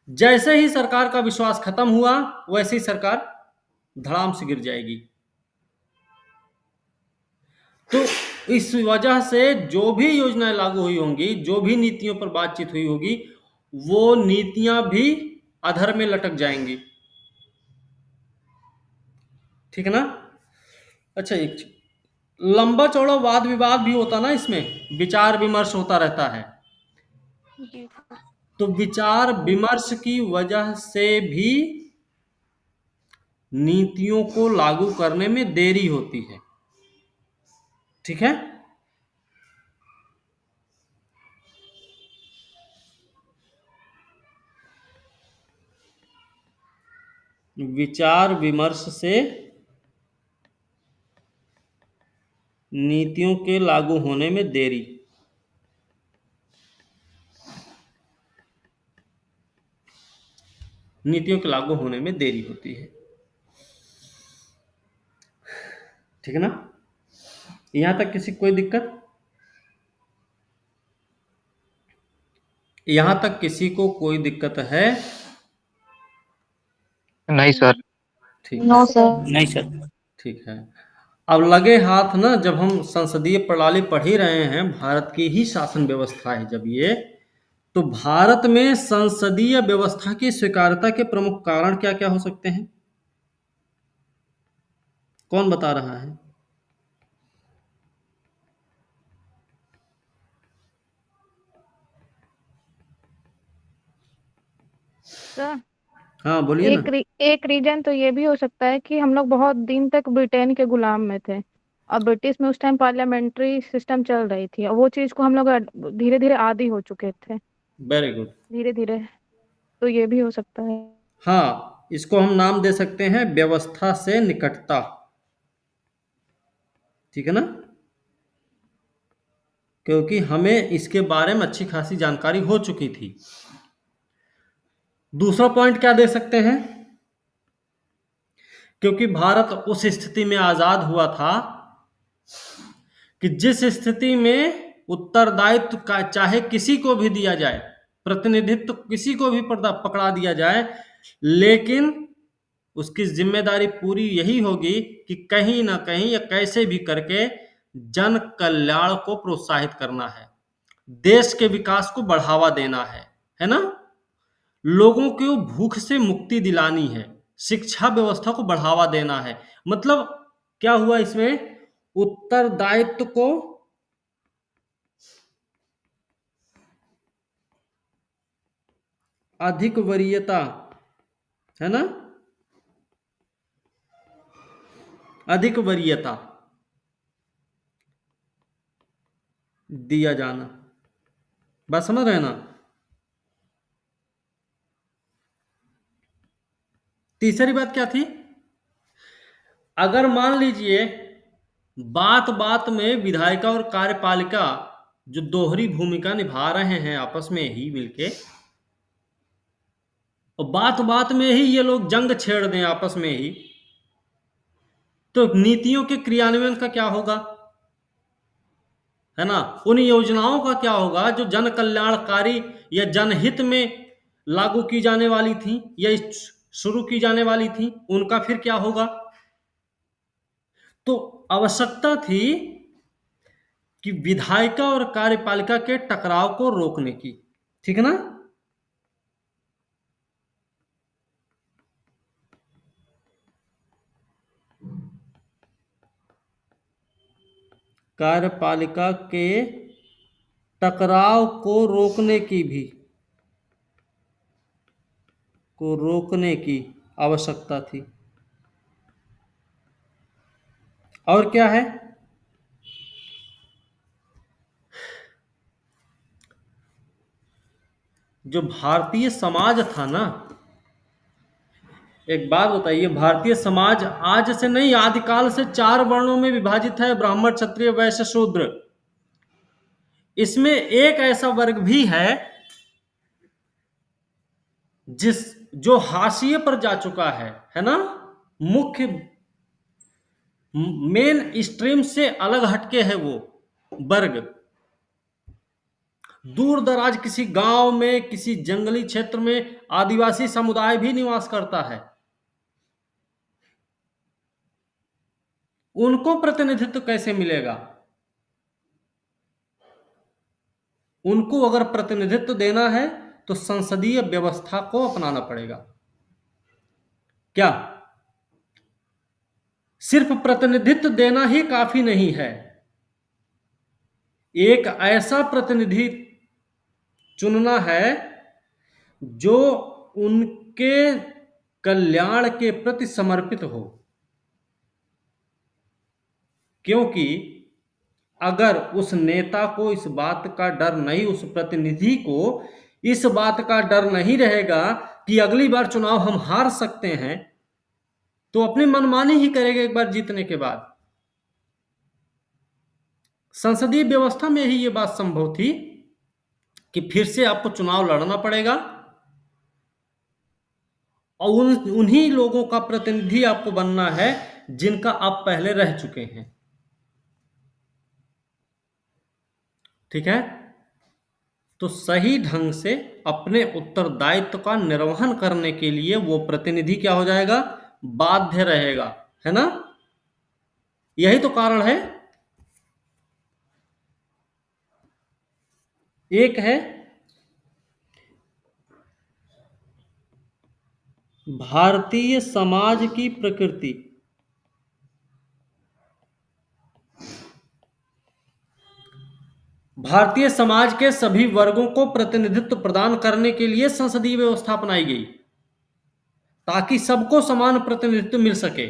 जैसे ही सरकार का विश्वास खत्म हुआ वैसे ही सरकार धड़ाम से गिर जाएगी। तो इस वजह से जो भी योजनाएं लागू हुई होंगी, जो भी नीतियों पर बातचीत हुई होगी, वो नीतियां भी अधर में लटक जाएंगी। ठीक है ना? अच्छा, एक लंबा चौड़ा वाद विवाद भी होता ना, इसमें विचार विमर्श होता रहता है। तो विचार विमर्श की वजह से भी नीतियों को लागू करने में देरी होती है। ठीक है? विचार विमर्श से नीतियों के लागू होने में देरी। नीतियों के लागू होने में देरी होती है। ठीक है ना? यहां तक किसी कोई दिक्कत? यहां तक किसी को कोई दिक्कत है? नहीं सर। ठीक नो है, सर। नहीं सर। ठीक है। अब लगे हाथ ना, जब हम संसदीय प्रणाली पढ़ ही रहे हैं, भारत की ही शासन व्यवस्था है जब ये, तो भारत में संसदीय व्यवस्था की स्वीकार्यता के प्रमुख कारण क्या क्या हो सकते हैं? कौन बता रहा है? सर हाँ बोलिए ना। एक रीजन तो ये भी हो सकता है कि हम लोग बहुत दिन तक ब्रिटेन के गुलाम में थे, और ब्रिटिश में उस टाइम पार्लियामेंट्री सिस्टम चल रही थी, और वो चीज को हम लोग धीरे धीरे आदी हो चुके थे, वेरी गुड। धीरे धीरे। तो ये भी हो सकता है। हाँ, इसको हम नाम दे सकते हैं व्यवस्था से निकटता। ठीक है ना? क्योंकि हमें इसके बारे में अच्छी खासी जानकारी हो चुकी थी। दूसरा पॉइंट क्या दे सकते हैं? क्योंकि भारत उस स्थिति में आजाद हुआ था कि जिस स्थिति में उत्तरदायित्व का चाहे किसी को भी दिया जाए, प्रतिनिधित्व किसी को भी पकड़ा दिया जाए, लेकिन उसकी जिम्मेदारी पूरी यही होगी कि कहीं ना कहीं या कैसे भी करके जन कल्याण को प्रोत्साहित करना है, देश के विकास को बढ़ावा देना है ना? लोगों को भूख से मुक्ति दिलानी है, शिक्षा व्यवस्था को बढ़ावा देना है। मतलब क्या हुआ इसमें? उत्तरदायित्व को अधिक वरीयता, है ना? अधिक वरीयता दिया जाना। बात समझ रहे हैं ना? तीसरी बात क्या थी? अगर मान लीजिए बात बात में विधायिका और कार्यपालिका जो दोहरी भूमिका निभा रहे हैं आपस में ही मिलके, और बात बात में ही ये लोग जंग छेड़ दें आपस में ही, तो नीतियों के क्रियान्वयन का क्या होगा, है ना? उन योजनाओं का क्या होगा जो जन कल्याणकारी या जनहित में लागू की जाने वाली थी या शुरू की जाने वाली थी, उनका फिर क्या होगा? तो आवश्यकता थी कि विधायिका और कार्यपालिका के टकराव को रोकने की, ठीक है ना? कार्यपालिका के टकराव को रोकने की आवश्यकता थी। और क्या है? जो भारतीय समाज था ना, एक बात बताइए, भारतीय समाज आज से नहीं, आदिकाल से 4 वर्णों में विभाजित है, ब्राह्मण, क्षत्रिय, वैश्य, शूद्र। इसमें एक ऐसा वर्ग भी है जो हाशिए पर जा चुका है ना? मुख्य मेन स्ट्रीम से अलग हटके है वो वर्ग। दूर दराज किसी गांव में, किसी जंगली क्षेत्र में आदिवासी समुदाय भी निवास करता है। उनको प्रतिनिधित्व कैसे मिलेगा? उनको अगर प्रतिनिधित्व देना है तो संसदीय व्यवस्था को अपनाना पड़ेगा। क्या सिर्फ प्रतिनिधित्व देना ही काफी नहीं है? एक ऐसा प्रतिनिधि चुनना है जो उनके कल्याण के प्रति समर्पित हो, क्योंकि अगर उस नेता को इस बात का डर नहीं, उस प्रतिनिधि को इस बात का डर नहीं रहेगा कि अगली बार चुनाव हम हार सकते हैं, तो अपनी मनमानी ही करेगा एक बार जीतने के बाद। संसदीय व्यवस्था में ही ये बात संभव थी कि फिर से आपको चुनाव लड़ना पड़ेगा और उन्हीं लोगों का प्रतिनिधि आपको बनना है जिनका आप पहले रह चुके हैं, ठीक है? तो सही ढंग से अपने उत्तरदायित्व का निर्वहन करने के लिए वो प्रतिनिधि क्या हो जाएगा? बाध्य रहेगा, है ना? यही तो कारण है। एक है भारतीय समाज की प्रकृति, भारतीय समाज के सभी वर्गों को प्रतिनिधित्व प्रदान करने के लिए संसदीय व्यवस्था अपनाई गई ताकि सबको समान प्रतिनिधित्व मिल सके,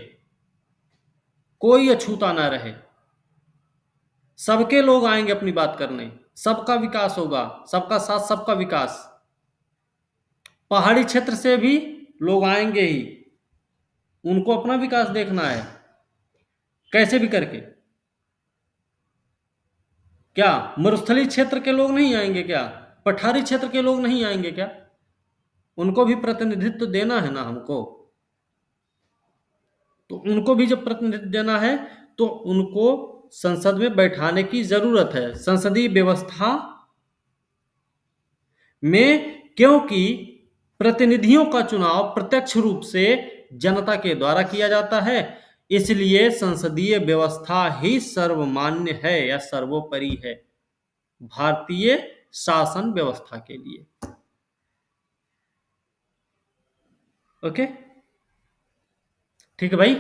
कोई अछूता ना रहे। सबके लोग आएंगे अपनी बात करने, सबका विकास होगा, सबका साथ सबका विकास। पहाड़ी क्षेत्र से भी लोग आएंगे ही, उनको अपना विकास देखना है कैसे भी करके। क्या मरुस्थलीय क्षेत्र के लोग नहीं आएंगे क्या? पठारी क्षेत्र के लोग नहीं आएंगे क्या? उनको भी प्रतिनिधित्व देना है ना हमको। तो उनको भी जब प्रतिनिधित्व देना है तो उनको संसद में बैठाने की जरूरत है, संसदीय व्यवस्था में, क्योंकि प्रतिनिधियों का चुनाव प्रत्यक्ष रूप से जनता के द्वारा किया जाता है, इसलिए संसदीय व्यवस्था ही सर्वमान्य है या सर्वोपरि है भारतीय शासन व्यवस्था के लिए। ओके, ठीक है भाई।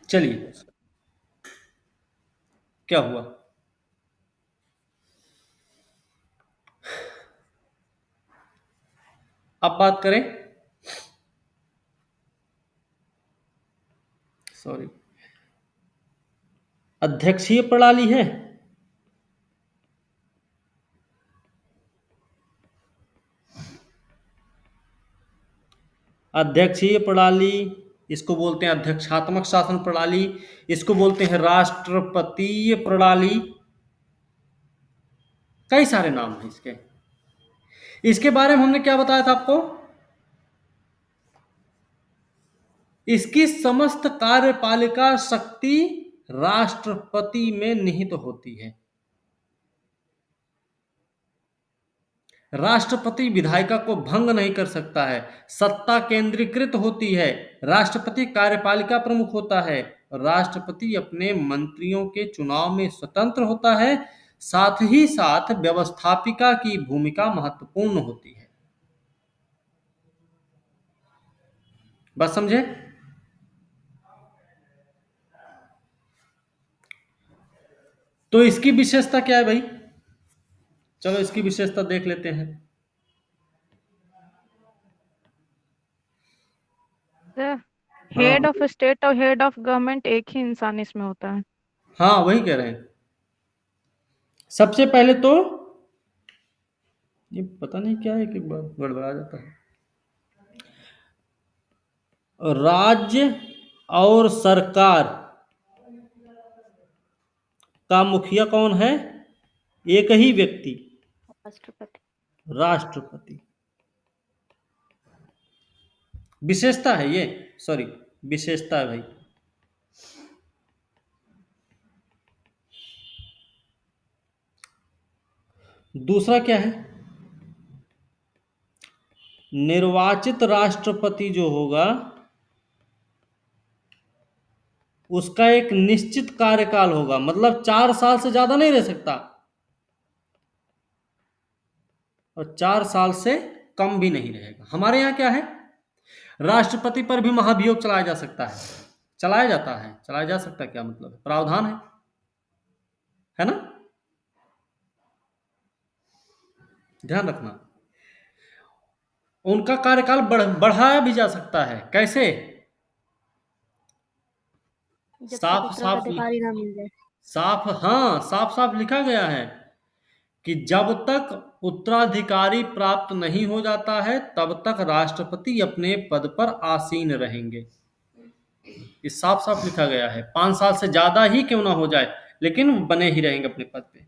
चलिए, क्या हुआ? अब बात करें, सॉरी, अध्यक्षीय प्रणाली है। अध्यक्षीय प्रणाली, इसको बोलते हैं अध्यक्षात्मक शासन प्रणाली, इसको बोलते हैं राष्ट्रपतीय प्रणाली, कई सारे नाम हैं इसके। इसके बारे में हमने क्या बताया था आपको? इसकी समस्त कार्यपालिका शक्ति राष्ट्रपति में निहित होती है। राष्ट्रपति विधायिका को भंग नहीं कर सकता है, सत्ता केंद्रीकृत होती है, राष्ट्रपति कार्यपालिका प्रमुख होता है, राष्ट्रपति अपने मंत्रियों के चुनाव में स्वतंत्र होता है, साथ ही साथ व्यवस्थापिका की भूमिका महत्वपूर्ण होती है। बस समझे? तो इसकी विशेषता क्या है भाई? चलो इसकी विशेषता देख लेते हैं। हेड ऑफ स्टेट और हेड ऑफ गवर्नमेंट एक ही इंसान इसमें होता है। हाँ वही कह रहे हैं। सबसे पहले तो ये पता नहीं क्या है कि गड़बड़ा जाता है। राज्य और सरकार का मुखिया कौन है? एक ही व्यक्ति, राष्ट्रपति। राष्ट्रपति। विशेषता है ये, सॉरी विशेषता है भाई। दूसरा क्या है? निर्वाचित राष्ट्रपति जो होगा उसका एक निश्चित कार्यकाल होगा, मतलब 4 साल से ज्यादा नहीं रह सकता और 4 साल से कम भी नहीं रहेगा। हमारे यहाँ क्या है? राष्ट्रपति पर भी महाभियोग चलाया जा सकता है, चलाया जाता है, चलाया जा सकता है क्या मतलब? प्रावधान है ना? ध्यान रखना। उनका कार्यकाल बढ़ाया भी जा सकता है। कैसे? साफ साफ अधिकारी ना मिल जाए। साफ साफ लिखा गया है कि जब तक उत्तराधिकारी प्राप्त नहीं हो जाता है तब तक राष्ट्रपति अपने पद पर आसीन रहेंगे। ये साफ साफ लिखा गया है। 5 साल से ज्यादा ही क्यों ना हो जाए लेकिन बने ही रहेंगे अपने पद पे।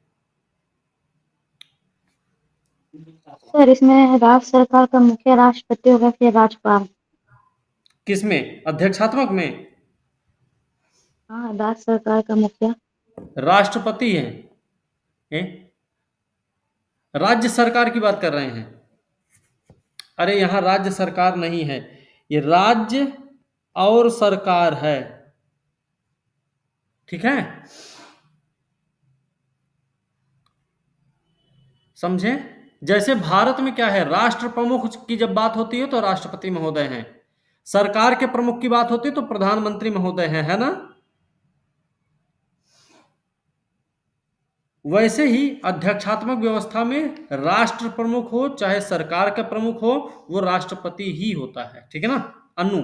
सर इसमें राज्य सरकार का मुखिया राष्ट्रपति होगा फिर राज्यपाल? किसमें? अध्यक्षात्मक में? हाँ राज्य सरकार का मुखिया राष्ट्रपति है? राज्य सरकार की बात कर रहे हैं? अरे यहां राज्य सरकार नहीं है, ये राज्य और सरकार है। ठीक है, समझे? जैसे भारत में क्या है, राष्ट्र प्रमुख की जब बात होती है तो राष्ट्रपति महोदय हैं, सरकार के प्रमुख की बात होती है तो प्रधानमंत्री महोदय हैं, है ना? वैसे ही अध्यक्षात्मक व्यवस्था में राष्ट्र प्रमुख हो चाहे सरकार का प्रमुख हो वो राष्ट्रपति ही होता है। ठीक है ना अनु?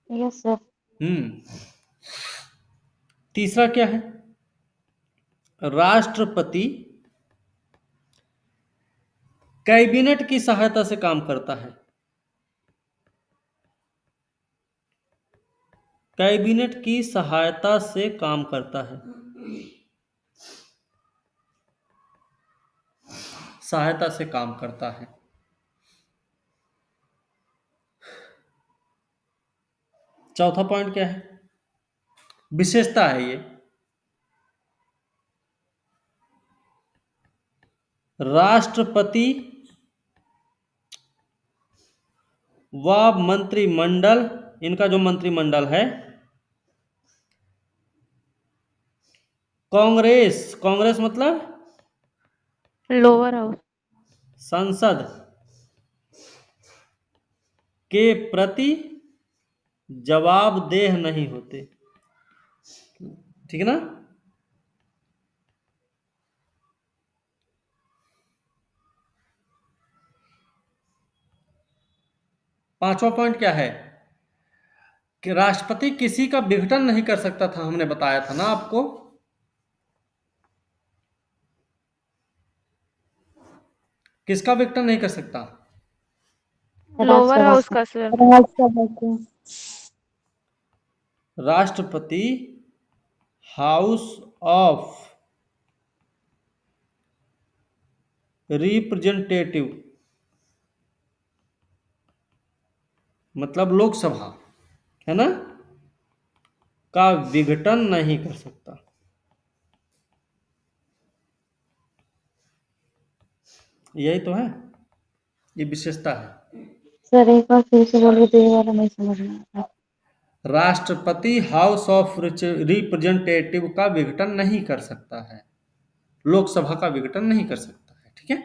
Yes sir. तीसरा क्या है? राष्ट्रपति कैबिनेट की सहायता से काम करता है। कैबिनेट की सहायता से काम करता है, सहायता से काम करता है। चौथा पॉइंट क्या है? विशेषता है ये। राष्ट्रपति व मंत्रिमंडल, इनका जो मंत्रिमंडल है, कांग्रेस मतलब लोअर हाउस, संसद के प्रति जवाबदेह नहीं होते। ठीक है ना? पांचवा पॉइंट क्या है कि राष्ट्रपति किसी का विघटन नहीं कर सकता था, हमने बताया था ना आपको। किसका विघटन नहीं कर सकता? लोअर हाउस का सर। राष्ट्रपति हाउस ऑफ रिप्रेजेंटेटिव मतलब लोकसभा है ना, का विघटन नहीं कर सकता। यही तो है, ये विशेषता है। सर एक बार फिर से बोलिए तो ये वाला नहीं समझ में आया। राष्ट्रपति हाउस ऑफ रिप्रेजेंटेटिव का विघटन नहीं कर सकता है, लोकसभा का विघटन नहीं कर सकता है, ठीक है।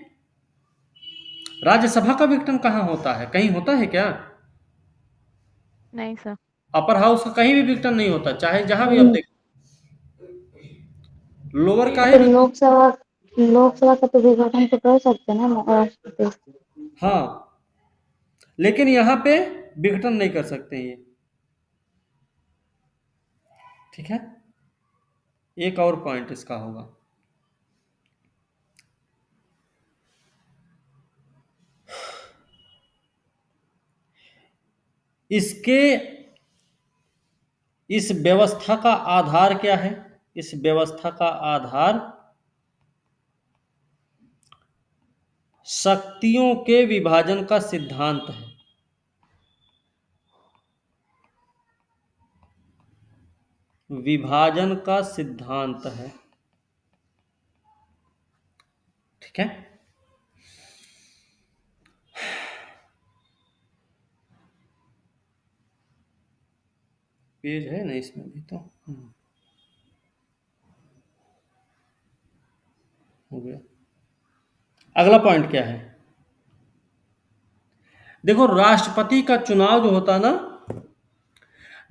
राज्यसभा का विघटन कहाँ होता है, कहीं होता है क्या? नहीं सर। अपर हाउस का कहीं भी विघटन नहीं होता, चाहे जहां भी आप देखें। लोअर का ही तो लोकसभा का तो विघटन तो कर सकते हैं ना राष्ट्रपति। हाँ, लेकिन यहाँ पे विघटन नहीं कर सकते ये, ठीक है। एक और पॉइंट इसका होगा, इसके इस व्यवस्था का आधार क्या है? इस व्यवस्था का आधार शक्तियों के विभाजन का सिद्धांत है। विभाजन का सिद्धांत है, ठीक है। पेज है ना इसमें भी तो हो गया। अगला पॉइंट क्या है? देखो, राष्ट्रपति का चुनाव जो होता है ना,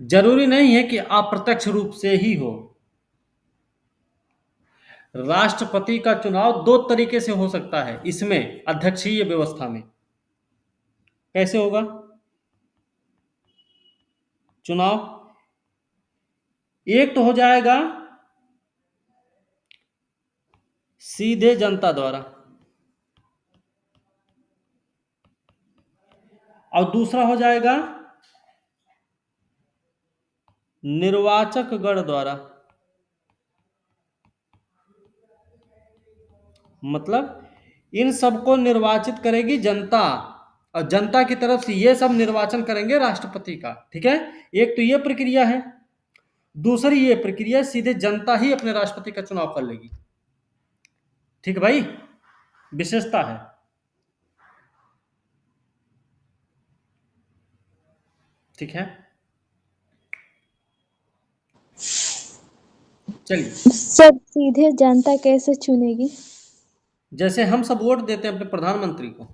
जरूरी नहीं है कि अप्रत्यक्ष रूप से ही हो। राष्ट्रपति का चुनाव दो तरीके से हो सकता है इसमें, अध्यक्षीय व्यवस्था में। कैसे होगा चुनाव? एक तो हो जाएगा सीधे जनता द्वारा, और दूसरा हो जाएगा निर्वाचक गण द्वारा। मतलब इन सबको निर्वाचित करेगी जनता, और जनता की तरफ से ये सब निर्वाचन करेंगे राष्ट्रपति का, ठीक है। एक तो ये प्रक्रिया है, दूसरी ये प्रक्रिया सीधे जनता ही अपने राष्ट्रपति का चुनाव कर लेगी, ठीक है भाई, विशेषता है। ठीक है, चलिए। सर सीधे जनता कैसे चुनेगी? जैसे हम सब वोट देते हैं अपने प्रधानमंत्री को,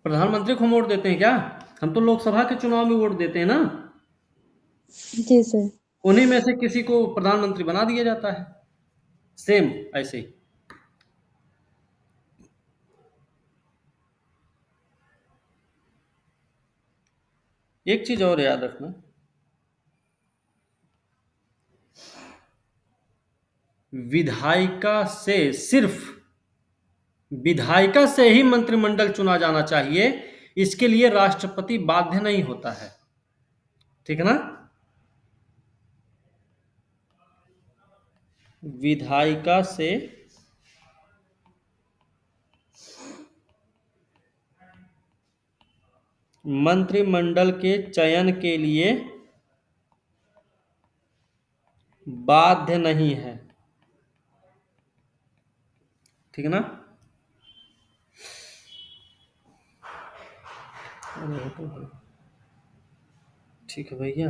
प्रधानमंत्री को हम वोट देते हैं क्या? हम तो लोकसभा के चुनाव में वोट देते हैं ना। जी सर। उन्हीं में से किसी को प्रधानमंत्री बना दिया जाता है, सेम ऐसे ही। एक चीज और याद रखना, विधायिका से, सिर्फ विधायिका से ही मंत्रिमंडल चुना जाना चाहिए, इसके लिए राष्ट्रपति बाध्य नहीं होता है, ठीक है ना। विधायिका से मंत्रिमंडल के चयन के लिए बाध्य नहीं है, ठीक है ना। ठीक है भैया,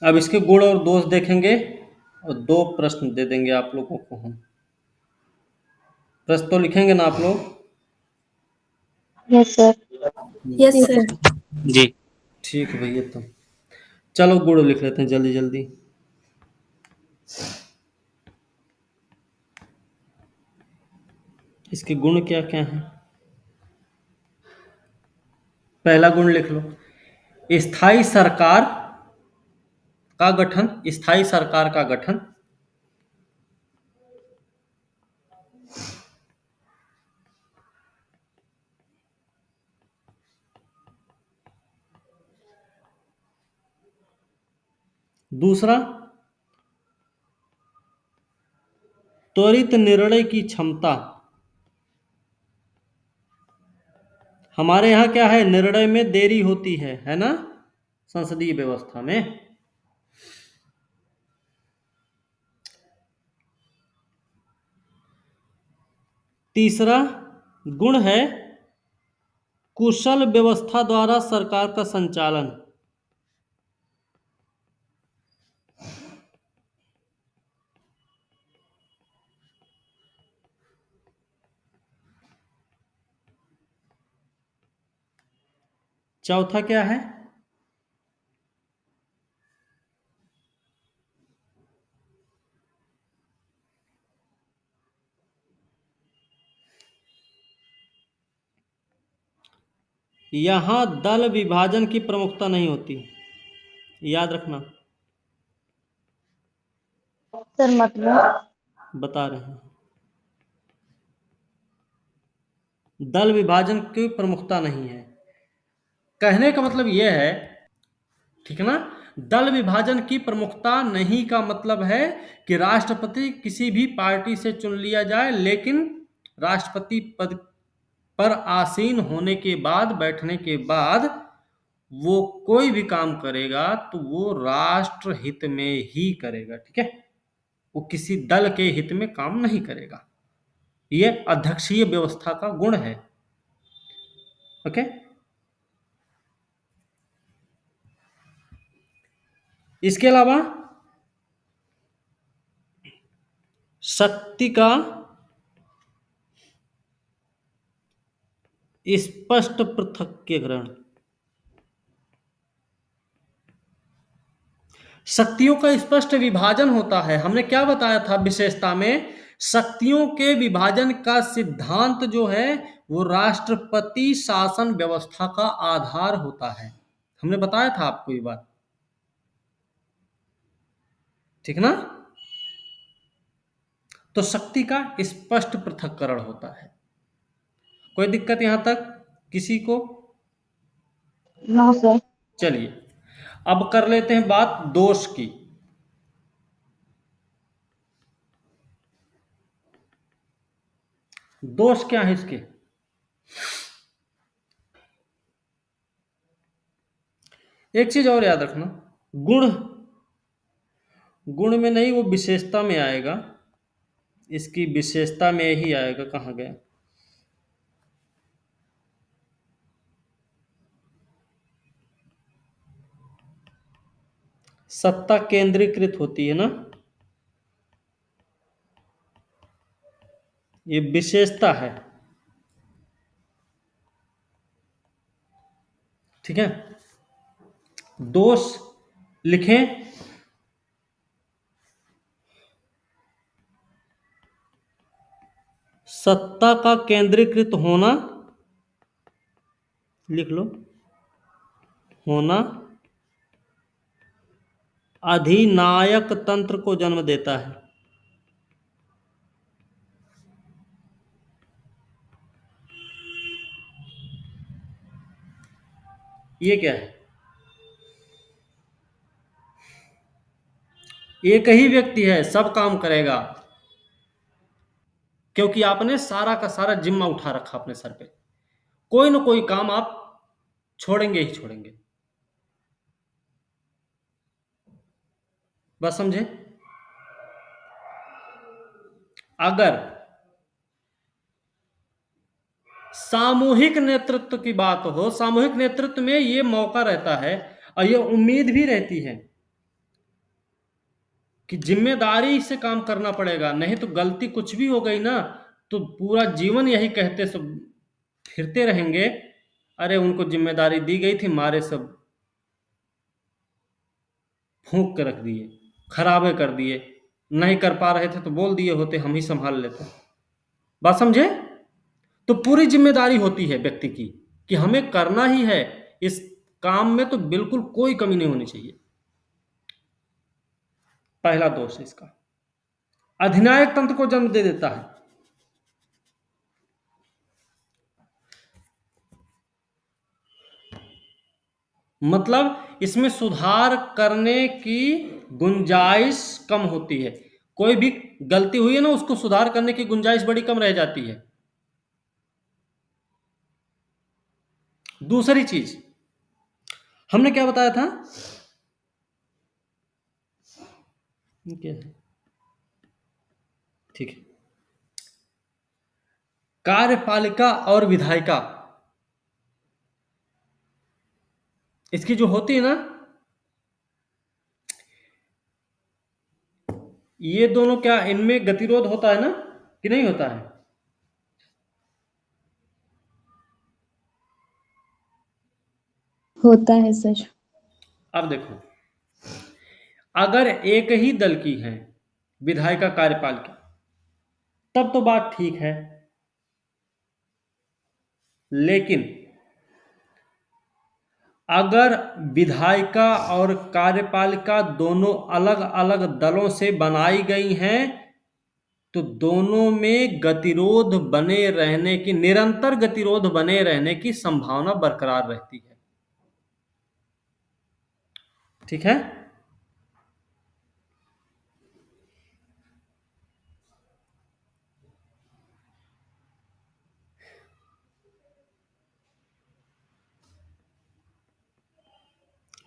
अब इसके गुण और दोष देखेंगे और दो प्रश्न दे देंगे आप लोगों को हम। प्रश्न तो लिखेंगे ना आप लोग? Yes sir. Yes sir. जी ठीक है भैया, तो चलो गुण लिख लेते हैं जल्दी जल्दी। इसके गुण क्या क्या हैं? पहला गुण लिख लो, स्थायी सरकार का गठन, स्थायी सरकार का गठन। दूसरा, त्वरित निर्णय की क्षमता। हमारे यहाँ क्या है, निर्णय में देरी होती है ना, संसदीय व्यवस्था में। तीसरा गुण है कुशल व्यवस्था द्वारा सरकार का संचालन। चौथा क्या है, यहां दल विभाजन की प्रमुखता नहीं होती, याद रखना। सर मतलब बता रहे हैं, दल विभाजन की प्रमुखता नहीं है। कहने का मतलब यह है, ठीक है ना, दल विभाजन की प्रमुखता नहीं का मतलब है कि राष्ट्रपति किसी भी पार्टी से चुन लिया जाए, लेकिन राष्ट्रपति पद पर आसीन होने के बाद, बैठने के बाद वो कोई भी काम करेगा तो वो राष्ट्र हित में ही करेगा, ठीक है, वो किसी दल के हित में काम नहीं करेगा। ये अध्यक्षीय व्यवस्था का गुण है। ओके, इसके अलावा शक्ति का स्पष्ट पृथक्करण। शक्तियों का स्पष्ट विभाजन होता है। हमने क्या बताया था विशेषता में, शक्तियों के विभाजन का सिद्धांत जो है वो राष्ट्रपति शासन व्यवस्था का आधार होता है। हमने बताया था आपको ये बात, ठीक ना। तो शक्ति का स्पष्ट पृथक्करण होता है। कोई दिक्कत यहां तक किसी को? No sir. चलिए अब कर लेते हैं बात दोष की। दोष क्या है इसके? एक चीज और याद रखना, गुण में नहीं, वो विशेषता में आएगा, इसकी विशेषता में ही आएगा। कहाँ गया? सत्ता केंद्रीकृत होती है ना, ये विशेषता है, ठीक है। दोष लिखें, सत्ता का केंद्रीकृत होना, लिख लो, होना अधिनायक तंत्र को जन्म देता है। ये क्या है? एक ही व्यक्ति है, सब काम करेगा, क्योंकि आपने सारा का सारा जिम्मा उठा रखा अपने सर पे। कोई ना कोई काम आप छोड़ेंगे ही छोड़ेंगे। बस समझे? अगर सामूहिक नेतृत्व की बात हो, सामूहिक नेतृत्व में ये मौका रहता है और ये उम्मीद भी रहती है कि जिम्मेदारी से काम करना पड़ेगा, नहीं तो गलती कुछ भी हो गई ना तो पूरा जीवन यही कहते सब फिरते रहेंगे, अरे उनको जिम्मेदारी दी गई थी, मारे सब फूंक के रख दिए, खराबे कर दिए, नहीं कर पा रहे थे तो बोल दिए होते हम ही संभाल लेते। बात समझे? तो पूरी जिम्मेदारी होती है व्यक्ति की कि हमें करना ही है, इस काम में तो बिल्कुल कोई कमी नहीं होनी चाहिए। पहला दोष है इसका, अधिनायक तंत्र को जन्म दे देता है। मतलब इसमें सुधार करने की गुंजाइश कम होती है। कोई भी गलती हुई है ना, उसको सुधार करने की गुंजाइश बड़ी कम रह जाती है। दूसरी चीज हमने क्या बताया था, क्या है, ठीक है, कार्यपालिका और विधायिका, इसकी जो होती है ना, ये दोनों क्या, इनमें गतिरोध होता है ना कि नहीं होता है? होता है सर। अब देखो, अगर एक ही दल की है विधायिका कार्यपालिका, तब तो बात ठीक है। लेकिन अगर विधायिका और कार्यपालिका दोनों अलग अलग दलों से बनाई गई हैं, तो दोनों में गतिरोध बने रहने की, निरंतर गतिरोध बने रहने की संभावना बरकरार रहती है। ठीक है?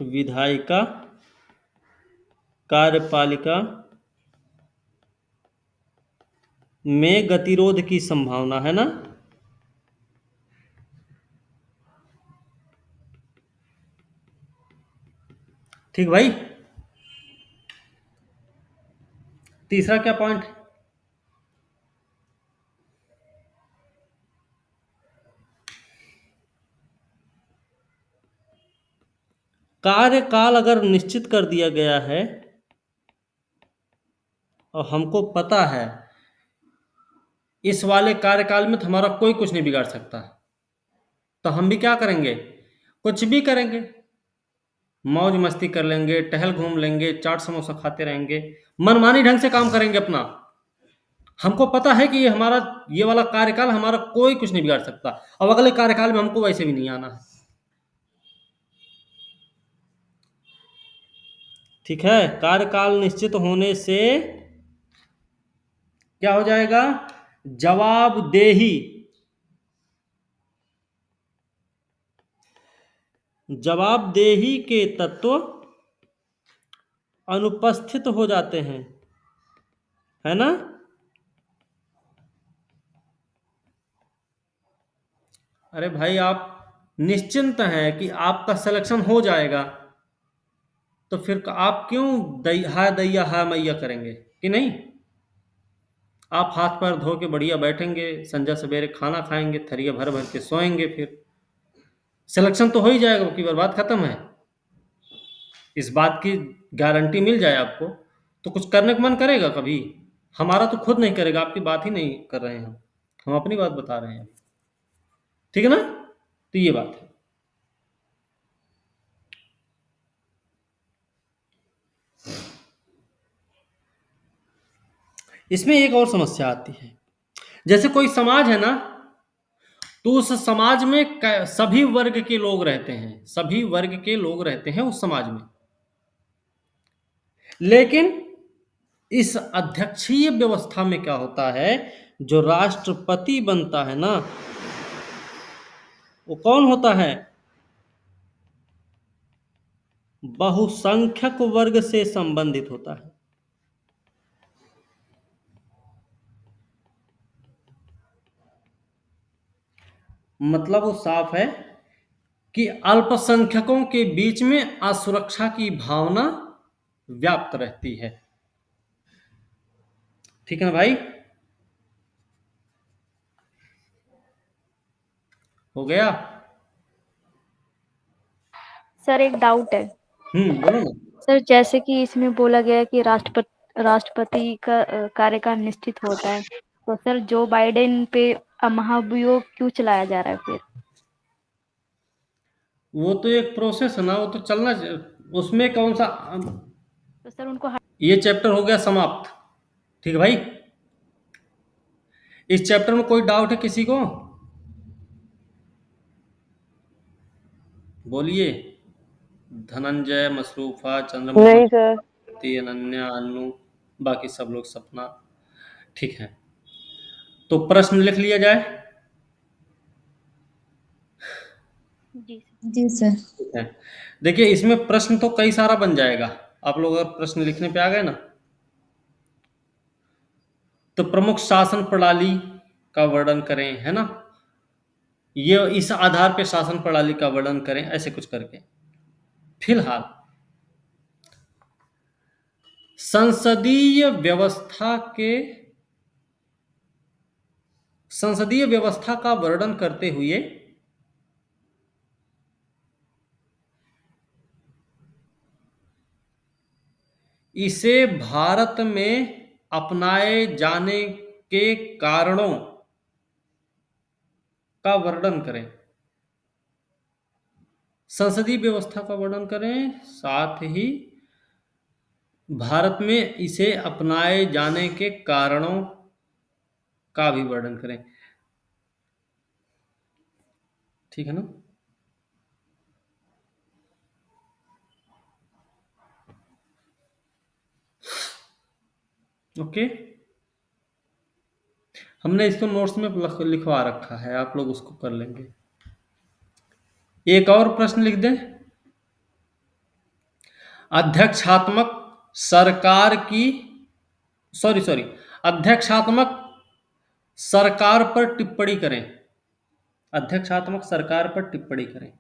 विधायिका कार्यपालिका में गतिरोध की संभावना है ना, ठीक भाई? तीसरा क्या पॉइंट? कार्यकाल अगर निश्चित कर दिया गया है और हमको पता है इस वाले कार्यकाल में तो हमारा कोई कुछ नहीं बिगाड़ सकता, तो हम भी क्या करेंगे? कुछ भी करेंगे, मौज मस्ती कर लेंगे, टहल घूम लेंगे, चाट समोसा खाते रहेंगे, मनमानी ढंग से काम करेंगे अपना। हमको पता है कि ये वाला कार्यकाल हमारा कोई कुछ नहीं बिगाड़ सकता, अब अगले कार्यकाल में हमको वैसे भी नहीं आना है। ठीक है? कार्यकाल निश्चित होने से क्या हो जाएगा? जवाबदेही, जवाबदेही के तत्व अनुपस्थित हो जाते हैं, है ना? अरे भाई, आप निश्चिंत हैं कि आपका सिलेक्शन हो जाएगा, तो फिर आप क्यों हाय दैया हाय मैया करेंगे कि नहीं? आप हाथ पैर धो के बढ़िया बैठेंगे, संजा सवेरे खाना खाएंगे, थरिया भर भर के सोएंगे, फिर सिलेक्शन तो हो ही जाएगा, की बात खत्म है। इस बात की गारंटी मिल जाए आपको, तो कुछ करने का मन करेगा कभी? हमारा तो खुद नहीं करेगा, आपकी बात ही नहीं कर रहे हैं हम अपनी बात बता रहे हैं। ठीक है ना? तो ये बात है। इसमें एक और समस्या आती है, जैसे कोई समाज है ना, तो उस समाज में सभी वर्ग के लोग रहते हैं, सभी वर्ग के लोग रहते हैं उस समाज में, लेकिन इस अध्यक्षीय व्यवस्था में क्या होता है, जो राष्ट्रपति बनता है ना, वो कौन होता है? बहुसंख्यक वर्ग से संबंधित होता है। मतलब वो साफ है कि अल्पसंख्यकों के बीच में असुरक्षा की भावना व्याप्त रहती है। ठीक है ना भाई? हो गया? सर एक डाउट है। बोलो ना। सर जैसे कि इसमें बोला गया है कि राष्ट्रपति का कार्यकाल निश्चित होता है, तो सर जो बाइडेन पे महाभियोग क्यों चलाया जा रहा है फिर? वो तो एक प्रोसेस है ना, वो तो चलना, उसमें कौन सा, तो सर उनको ये चैप्टर हो गया समाप्त। ठीक है भाई? इस चैप्टर में कोई डाउट है किसी को? बोलिए, धनंजय, मसरूफा, नहीं चंद्रमोहन, सर। अनन्या, अनु, बाकी सब लोग, सपना। ठीक है, तो प्रश्न लिख लिया जाए। जी सर। ठीक है, देखिए इसमें प्रश्न तो कई सारा बन जाएगा। आप लोग अगर प्रश्न लिखने पे आ गए ना, तो प्रमुख शासन प्रणाली का वर्णन करें, है ना, ये इस आधार पे शासन प्रणाली का वर्णन करें, ऐसे कुछ करके। फिलहाल संसदीय व्यवस्था का वर्णन करते हुए इसे भारत में अपनाए जाने के कारणों का वर्णन करें। संसदीय व्यवस्था का वर्णन करें, साथ ही भारत में इसे अपनाए जाने के कारणों का भी वर्णन करें। ठीक है ना? ओके, हमने इसको नोट्स में लिखवा रखा है, आप लोग उसको कर लेंगे। एक और प्रश्न लिख दें। अध्यक्षात्मक सरकार की अध्यक्षात्मक सरकार पर टिप्पणी करें। अध्यक्षात्मक सरकार पर टिप्पणी करें।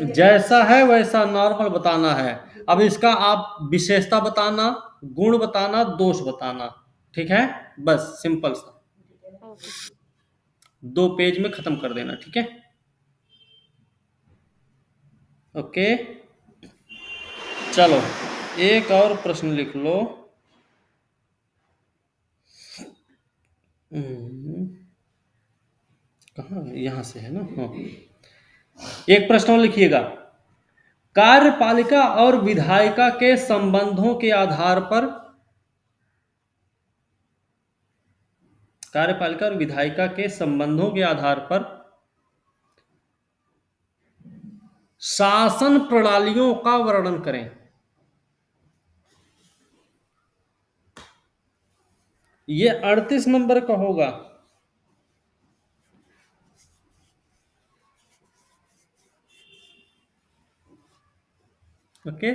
जैसा है वैसा नॉर्मल बताना है। अब इसका आप विशेषता बताना, गुण बताना, दोष बताना। ठीक है, बस सिंपल सा, 2 पेज में खत्म कर देना। ठीक है, ओके, चलो एक और प्रश्न लिख लो। कहाँ, यहां से है ना? हाँ, एक प्रश्न और लिखिएगा। कार्यपालिका और विधायिका के संबंधों के आधार पर शासन प्रणालियों का वर्णन करें। ये 38 नंबर का होगा। ओके,